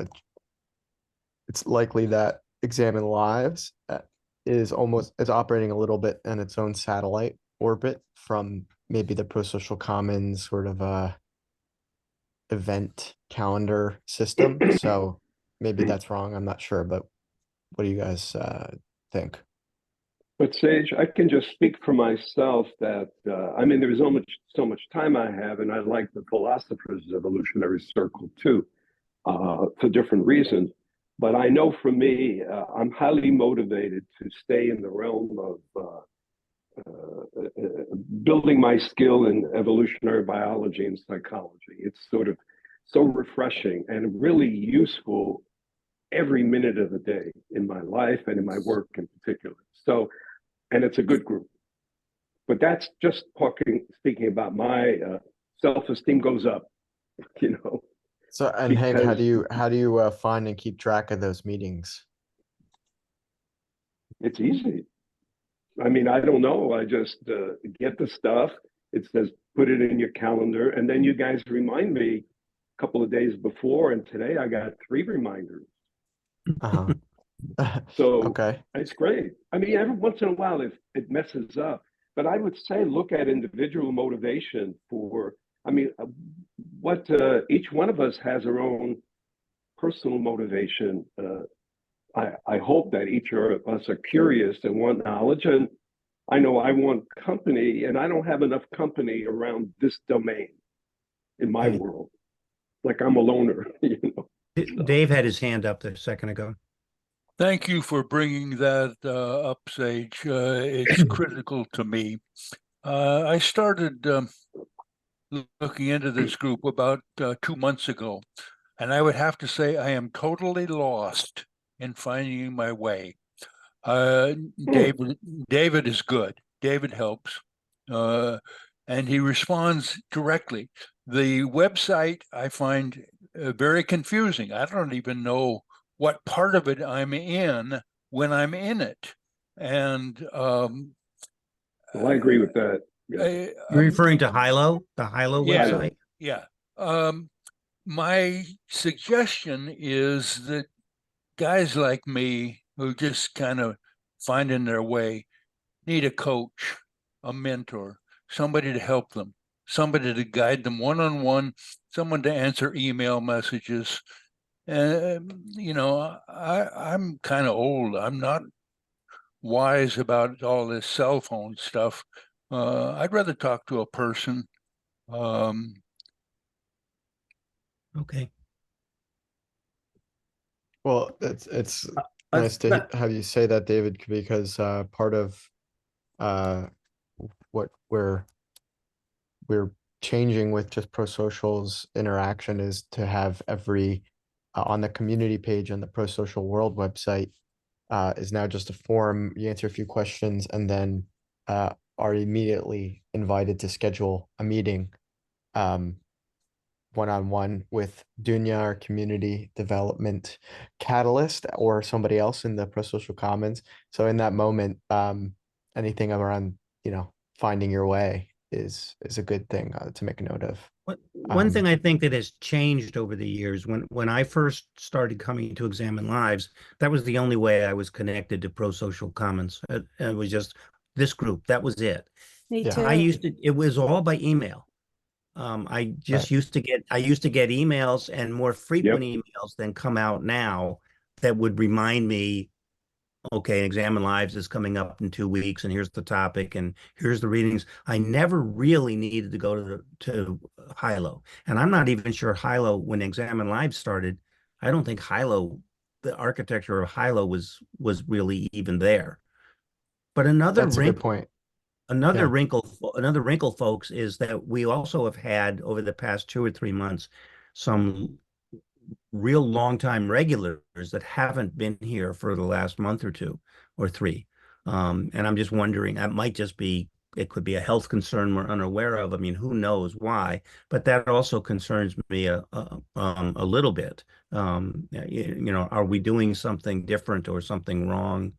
likely that Examine Lives is operating a little bit in its own satellite orbit from maybe the Pro-Social Commons sort of event calendar system. So maybe that's wrong. I'm not sure, but what do you guys think? But Sage, I can just speak for myself that I mean, there's so much time I have, and I like the philosophers' evolutionary circle too, for different reasons. But I know for me, I'm highly motivated to stay in the realm of building my skill in evolutionary biology and psychology. It's sort of so refreshing and really useful every minute of the day in my life and in my work in particular. So, and it's a good group. But that's just speaking about my self-esteem goes up, you know. So, and Hank, how do you find and keep track of those meetings? It's easy. I mean, I don't know. I just get the stuff. It says put it in your calendar, and then you guys remind me a couple of days before. And today I got 3 reminders. Uh-huh. So Okay. it's great. I mean, every once in a while it messes up, but I would say look at individual motivation for. I mean, what each one of us has our own personal motivation. I hope that each of us are curious and want knowledge, and I know I want company, and I don't have enough company around this domain in my world. Like I'm a loner, you know. So. Dave had his hand up there a second ago. Thank you for bringing that up, Sage. It's critical to me. I started looking into this group about 2 months ago, and I would have to say I am totally lost in finding my way. David is good. David helps, and he responds directly. The website I find very confusing. I don't even know what part of it I'm in when I'm in it. And well, I agree with that. Yeah. You're referring to Hilo, the Hilo yeah, website? Yeah. My suggestion is that guys like me who just kind of finding their way need a coach, a mentor, somebody to help them, somebody to guide them one-on-one, someone to answer email messages. And, I'm kind of old. I'm not wise about all this cell phone stuff. I'd rather talk to a person. Okay. Well, it's nice to have you say that, David, because part of what we're changing with just ProSocial's interaction is to have every on the community page on the ProSocial World website is now just a form. You answer a few questions and then are immediately invited to schedule a meeting one-on-one with Dunya, our community development catalyst, or somebody else in the ProSocial Commons. So in that moment, anything around, finding your way is a good thing to make a note of. One thing I think that has changed over the years, when I first started coming to Examine Lives, that was the only way I was connected to ProSocial Commons. It was just this group. That was it. Me Yeah. too. It was all by email. I just used to get emails, and more frequent emails than come out now, that would remind me, okay, Examine Lives is coming up in 2 weeks, and here's the topic, and here's the readings. I never really needed to go to Hilo, and I'm not even sure Hilo, when Examine Lives started, I don't think Hilo, the architecture of Hilo was really even there. But That's a good point. Another Yeah. wrinkle, folks, is that we also have had, over the past 2 or 3 months, some real long-time regulars that haven't been here for the last month or 2 or 3. And I'm just wondering, it could be a health concern we're unaware of. I mean, who knows why? But that also concerns me a little bit. Are we doing something different or something wrong?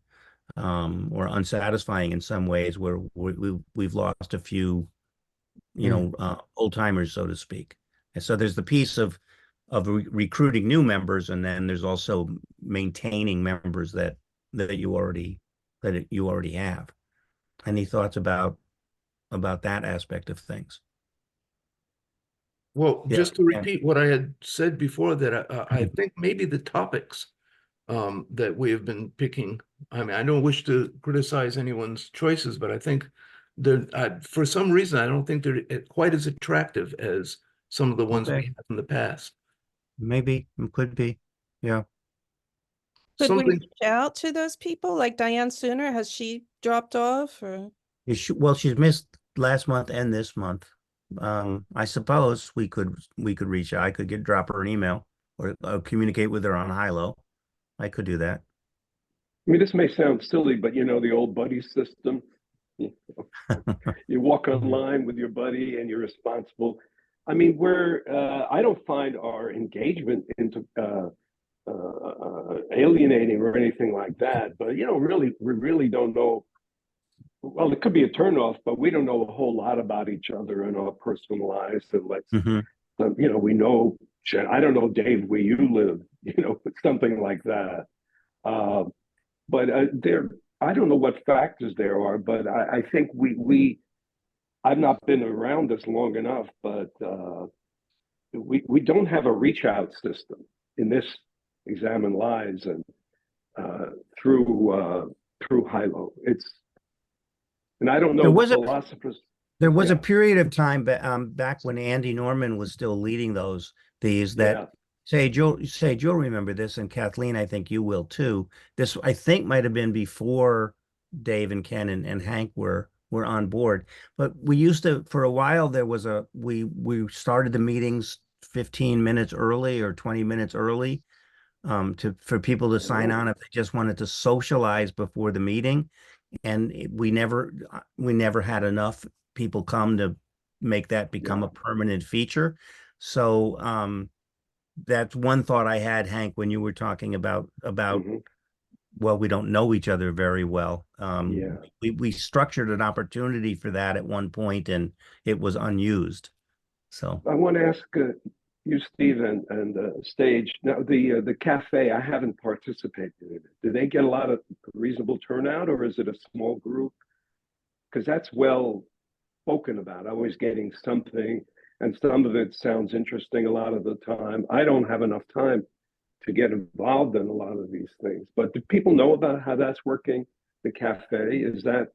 Or unsatisfying in some ways, where we've lost a few, old timers, so to speak. And so there's the piece of recruiting new members, and then there's also maintaining members that you already have. Any thoughts about that aspect of things? Well, Yeah, just to and repeat what I had said before, that I think maybe the topics that we have been picking, I mean, I don't wish to criticize anyone's choices, but I think for some reason, I don't think they're quite as attractive as some of the ones we okay, had in the past. maybe, could be, yeah. Could we Something, reach out to those people? Like Diane Sooner, has she dropped off or? Well, she's missed last month and this month. I suppose we could reach out. I could drop her an email, or communicate with her on Hilo. I could do that. I mean, this may sound silly, but the old buddy system. You walk online with your buddy and you're responsible. I mean, I don't find our engagement into alienating or anything like that, but really, we really don't know. Well, it could be a turnoff, but we don't know a whole lot about each other and our personal lives. And we know, I don't know, Dave, where you live, something like that. But I don't know what factors there are, but I think I've not been around this long enough, but we don't have a reach out system in this Examine Lives and through Hilo. And I don't know the philosophers. There was a period of time back when Andy Norman was still leading these that you'll remember this, and Kathleen, I think you will too. This, I think, might have been before Dave and Ken and Hank were on board. But we used to, for a while, we started the meetings 15 minutes early or 20 minutes early, for people to sign on if they just wanted to socialize before the meeting. And we never had enough people come to make that become a permanent feature. So that's one thought I had, Hank, when you were talking about well, we don't know each other very well. We structured an opportunity for that at one point, and it was unused. So I want to ask you, Steve, and Stage. Now, the cafe, I haven't participated in it. Do they get a lot of reasonable turnout, or is it a small group? Because that's well spoken about. Always getting something, and some of it sounds interesting a lot of the time. I don't have enough time to get involved in a lot of these things. But do people know about how that's working? The cafe, is that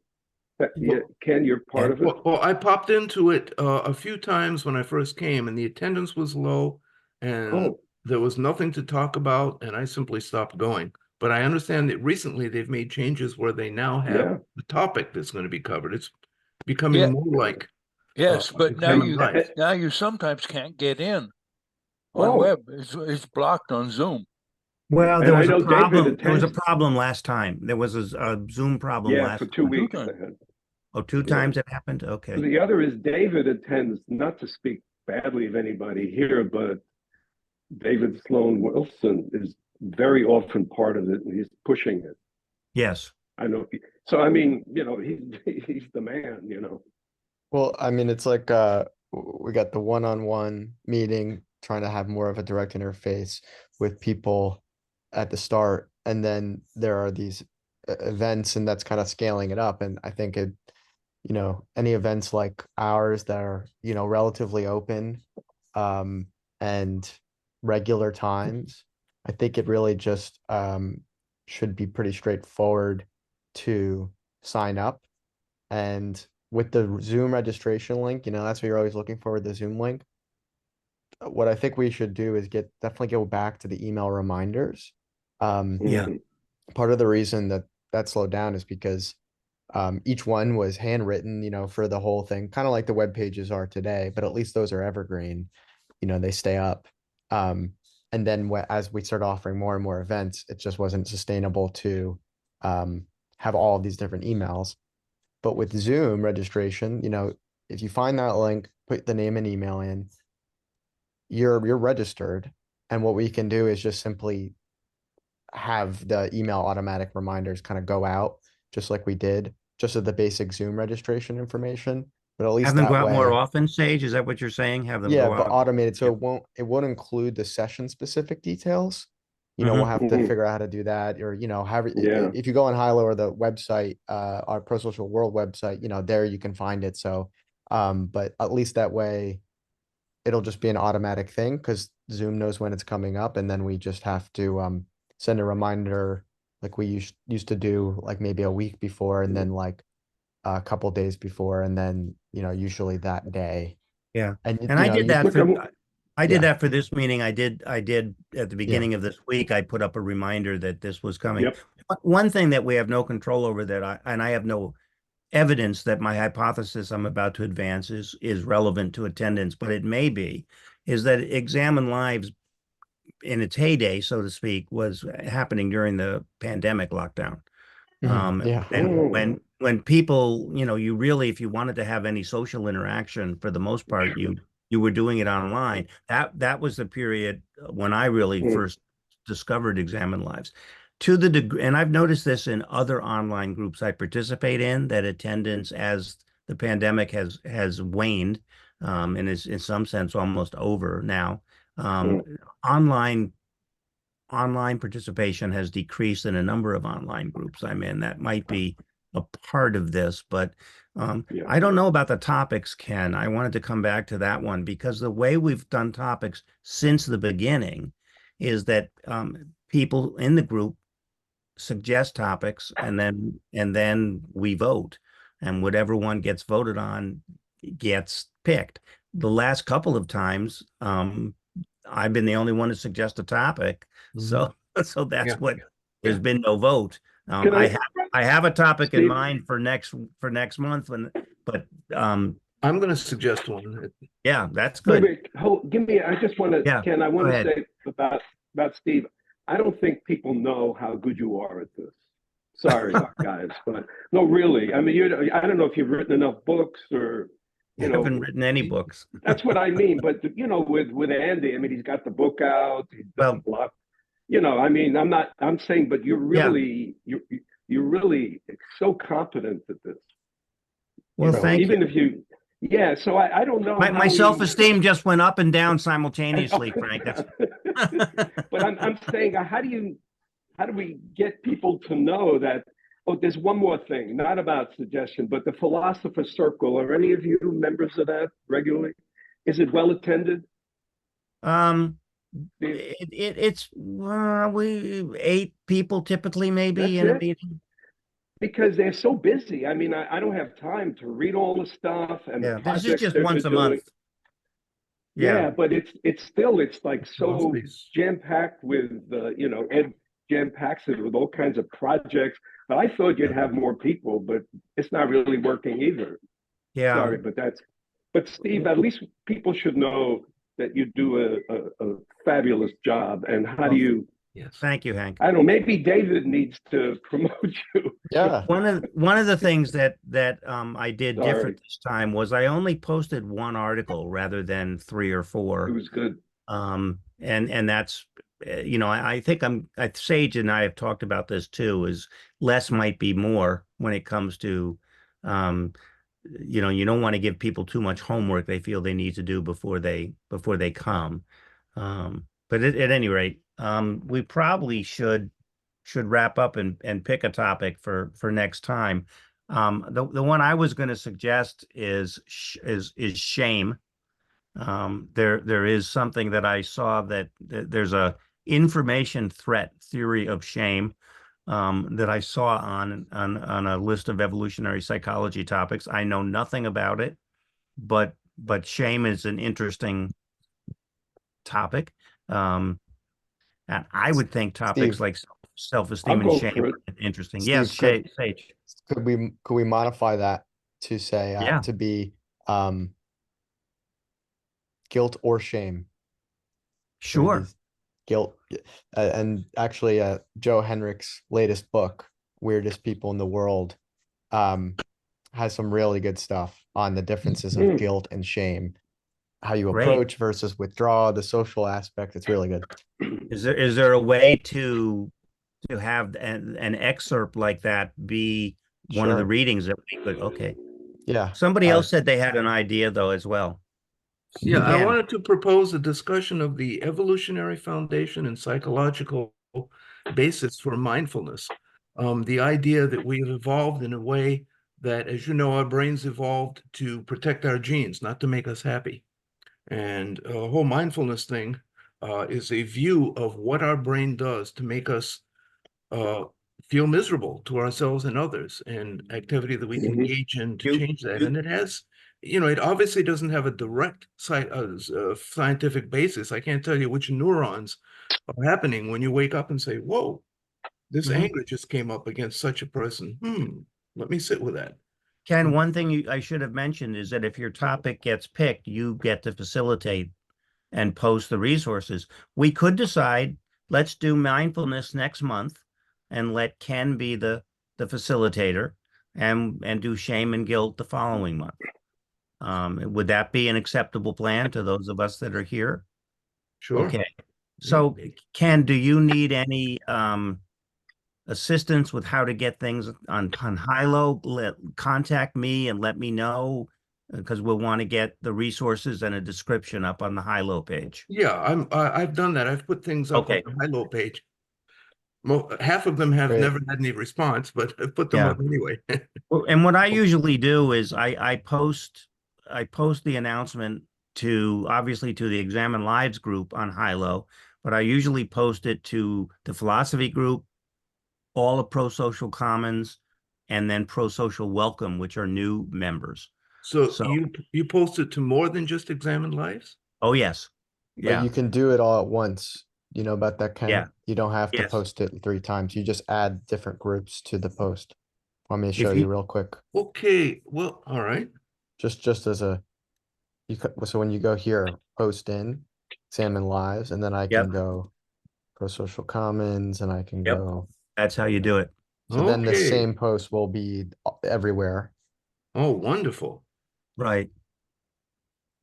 Ken, you're part of it? well, I popped into it a few times when I first came, and the attendance was low, and there was nothing to talk about, and I simply stopped going. But I understand that recently they've made changes where they now have the topic that's going to be covered. It's becoming more like Yes, but now examine you lives. now you sometimes can't get in on Oh, web. It's blocked on Zoom. Well, and there I was a know David problem. There was a attends. problem last time. There was a Zoom problem Yeah, for last 2 time. weeks. times. I had. Oh, two Yeah. times it happened? Okay. The other is David attends, not to speak badly of anybody here, but David Sloan Wilson is very often part of it, and he's pushing it. Yes. I know. So I mean, he's the man. Well, I mean, it's like we got the one-on-one meeting, trying to have more of a direct interface with people at the start, and then there are these events, and that's kind of scaling it up. And I think any events like ours that are, relatively open, and regular times, I think it really just should be pretty straightforward to sign up. And with the Zoom registration link, that's what you're always looking for with the Zoom link. What I think we should do is definitely go back to the email reminders. Yeah. Part of the reason that slowed down is because each one was handwritten, for the whole thing, kind of like the web pages are today, but at least those are evergreen, they stay up. And then as we start offering more and more events, it just wasn't sustainable to have all of these different emails. But with Zoom registration, if you find that link, put the name and email in, you're registered. And what we can do is just simply have the email automatic reminders kind of go out, just like we did, just with the basic Zoom registration information. But at least Have them go that out more way, often, Sage? Is that what you're saying? Have them yeah, go but out? automated. So Yeah. it won't include the session specific details. We'll Mhm. have to figure out how to do that, or however, Yeah. if you go on Hilo or the website, our Pro Social World website, there you can find it. So, but at least that way, it'll just be an automatic thing because Zoom knows when it's coming up, and then we just have to send a reminder like we used to do, like maybe a week before, and then like a couple days before, and then usually that day. Yeah. And And I did that Look, for I'm, I did Yeah. that for this meeting. I did at the Yeah. beginning of this week, I put up a reminder that this was coming. yep. One thing that we have no control over I have no evidence that my hypothesis I'm about to advance is relevant to attendance, but it may be, is that Examine Lives in its heyday, so to speak, was happening during the pandemic lockdown. Yeah. And when people, you really, if you wanted to have any social interaction, for the most part, you were doing it online. That was the period when I really first discovered Examine Lives. To the degree, and I've noticed this in other online groups I participate in, that attendance as the pandemic has waned, and is in some sense almost over now. Online participation has decreased in a number of online groups I'm in. That might be a part of this, but Yeah. I don't know about the topics, Ken. I wanted to come back to that one because the way we've done topics since the beginning is that people in the group suggest topics, and then we vote, and whatever one gets voted on gets picked. The last couple of times, I've been the only one to suggest a topic, so that's Yeah. what. There's been no vote. Can I have a topic in Steve? mind for next month, but I'm going to suggest one. yeah, that's Wait, good. give me. I just want to, Yeah, Ken. I go want to ahead. say about Steve. I don't think people know how good you are at this. Sorry, guys, but no, really. I mean, I don't know if you've written enough books or, I haven't written any books. That's what I mean. But with Andy, I mean, he's got the book out. He's done a lot. I mean, I'm saying, but you're really, you're really so competent at this. Well, thank even you. if you, yeah. So I don't know. My self-esteem just went up and down simultaneously, Frank. But I'm saying, how do we get people to know that? Oh, there's one more thing, not about suggestion, but the Philosopher's Circle. Are any of you members of that regularly? Is it well attended? It's we 8 people typically, maybe, That's in a it? meeting. Because they're so busy. I mean, I don't have time to read all the stuff and the Yeah, this is projects just they're once a doing. month. Yeah, but it's still, it's like so Philosophies. jam-packed with Ed jam-packs it with all kinds of projects. But I thought you'd have more people, but it's not really working either. Yeah. Sorry, but that's But Steve, at least people should know that you do a fabulous job. And how do Well, you, Yes. Thank you, Hank. I don't know, maybe David needs to promote you. Yeah. One of the things that I did Sorry, different this time was I only posted one article rather than three or it four. was good. And that's you know, I think Sage and I have talked about this too, is less might be more when it comes to you know, you don't want to give people too much homework they feel they need to do before they come. But at any rate, we probably should wrap up and pick a topic for next time. The one I was going to suggest is shame. There is something that I saw that there's a information threat theory of shame that I saw on a list of evolutionary psychology topics. I know nothing about it, but shame is an interesting topic. And I would think topics Steve, like I'll self-esteem and go shame for it. are interesting. Yes, Steve, could Sage. we modify that to say Yeah, to be guilt or shame? Maybe sure. guilt. And actually, Joe Henrich's latest book, Weirdest People in the World, has some really good stuff on the differences of Mm. guilt and shame, how you Great. approach versus withdraw, the social aspect. It's really good. Is there a way to have an excerpt like that be one of the Sure. readings that we could? Okay. Yeah. Somebody else said they had an idea though as well. Yeah, I Ken. wanted to propose a discussion of the evolutionary foundation and psychological basis for mindfulness. The idea that we have evolved in a way that, as you know, our brains evolved to protect our genes, not to make us happy. And the whole mindfulness thing is a view of what our brain does to make us feel miserable to ourselves and others, and activity that we can Mhm. engage in to You, change that. you And it has, you know, it obviously doesn't have a direct scientific basis. I can't tell you which neurons are happening when you wake up and say, whoa, this Mhm. anger just came up against such a person. Let me sit with that. Ken, one thing I should have mentioned is that if your topic gets picked, you get to facilitate and post the resources. We could decide, let's do mindfulness next month and let Ken be the facilitator and do shame and guilt the following month. Would that be an acceptable plan to those of us that are here? Sure. Okay. So Ken, do you need any assistance with how to get things on Hilo? Contact me and let me know because we'll want to get the resources and a description up on the Hilo page. Yeah, I've done that. I've put things up on Okay. the high-low page. Half of them have Great. never had any response, but I've put them Yeah. up anyway. Well, and what I usually do is I post the announcement to obviously to the Examine Lives group on Hilo, but I usually post it to the philosophy group, all of Pro Social Commons, and then Pro Social Welcome, which are new members. So So, you post it to more than just Examined Lives? oh yes, But yeah, you can do it all at once. You know about that, Ken? Yeah. You don't have to Yes. post it 3 times. You just add different groups to the post. Want me to If show you you- real quick? Okay, well, all right. Just as a so when you go here, post in, Examine Lives, and then I can Yep. go Pro Social Commons, and I can Yep. go. That's how you do it. So then the Okay. same post will be everywhere. Oh, wonderful. Right.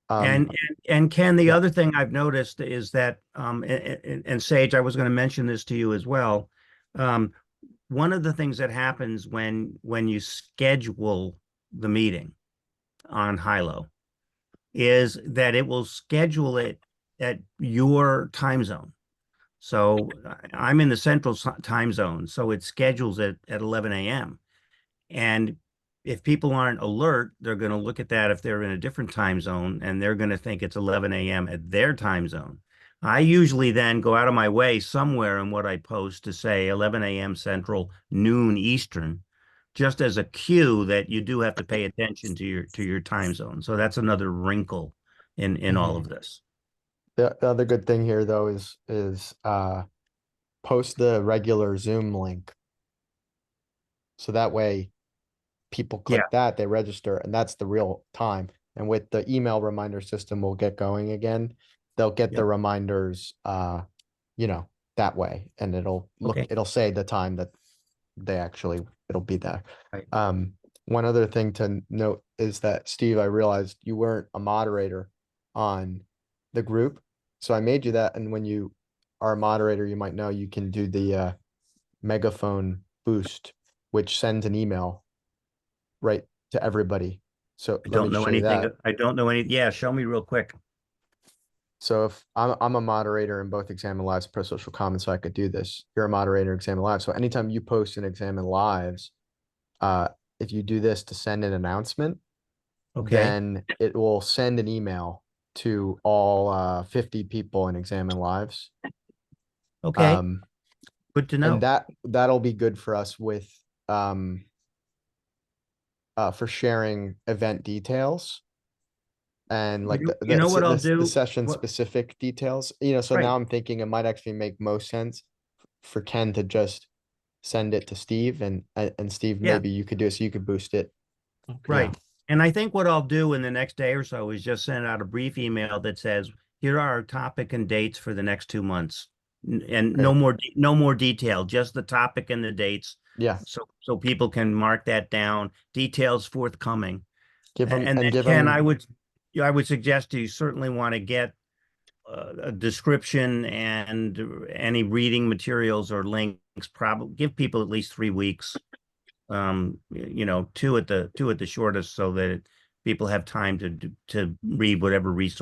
Um, And Ken, the yeah. other thing I've noticed is that and Sage, I was going to mention this to you as well. One of the things that happens when you schedule the meeting on Hilo is that it will schedule it at your time zone. So I'm in the central time zone, so it schedules it at 11 a.m. And if people aren't alert, they're going to look at that if they're in a different time zone and they're going to think it's 11 a.m. at their time zone. I usually then go out of my way somewhere in what I post to say 11 a.m. Central, noon Eastern, just as a cue that you do have to pay attention to your time zone. So that's another wrinkle in all of this. The other good thing here though is post the regular Zoom link. So that way people Yeah. click that, they register, and that's the real time. And with the email reminder system, we'll get going again. They'll get the Yep. reminders, you know, that way, and Okay. it'll say the time that it'll be there. Right. One other thing to note is that, Steve, I realized you weren't a moderator on the group. So I made you that. And when you are a moderator, you might know you can do the megaphone boost, which sends an email right to everybody. So I let me don't know show you anything. that. I don't know any. Yeah, show me real quick. So if I'm a moderator in both Examine Lives and Pro Social Commons, so I could do this. You're a moderator in Examine Lives. So anytime you post and Examine Lives, if you do this to send an announcement, Okay. then it will send an email to all 50 people in Examine Lives. Okay. Good to And know. that'll be good for us with for sharing event details and like You know what I'll the do? session What- specific details. So Right. now I'm thinking it might actually make most sense for Ken to just send it to Steve, and Steve, Yeah. maybe you could do it so you could boost it. Right. And I think what I'll do in the next day or so is just send out a brief email that says, here are our topic and dates for the next 2 months. And no more detail, just the topic and the dates. Yeah. So people can mark that down, details forthcoming. Give them And and then give Ken, them. I would suggest you certainly want to get a description and any reading materials or links. Probably give people at least 3 weeks. You know, two at the shortest, so that people have time to read whatever resource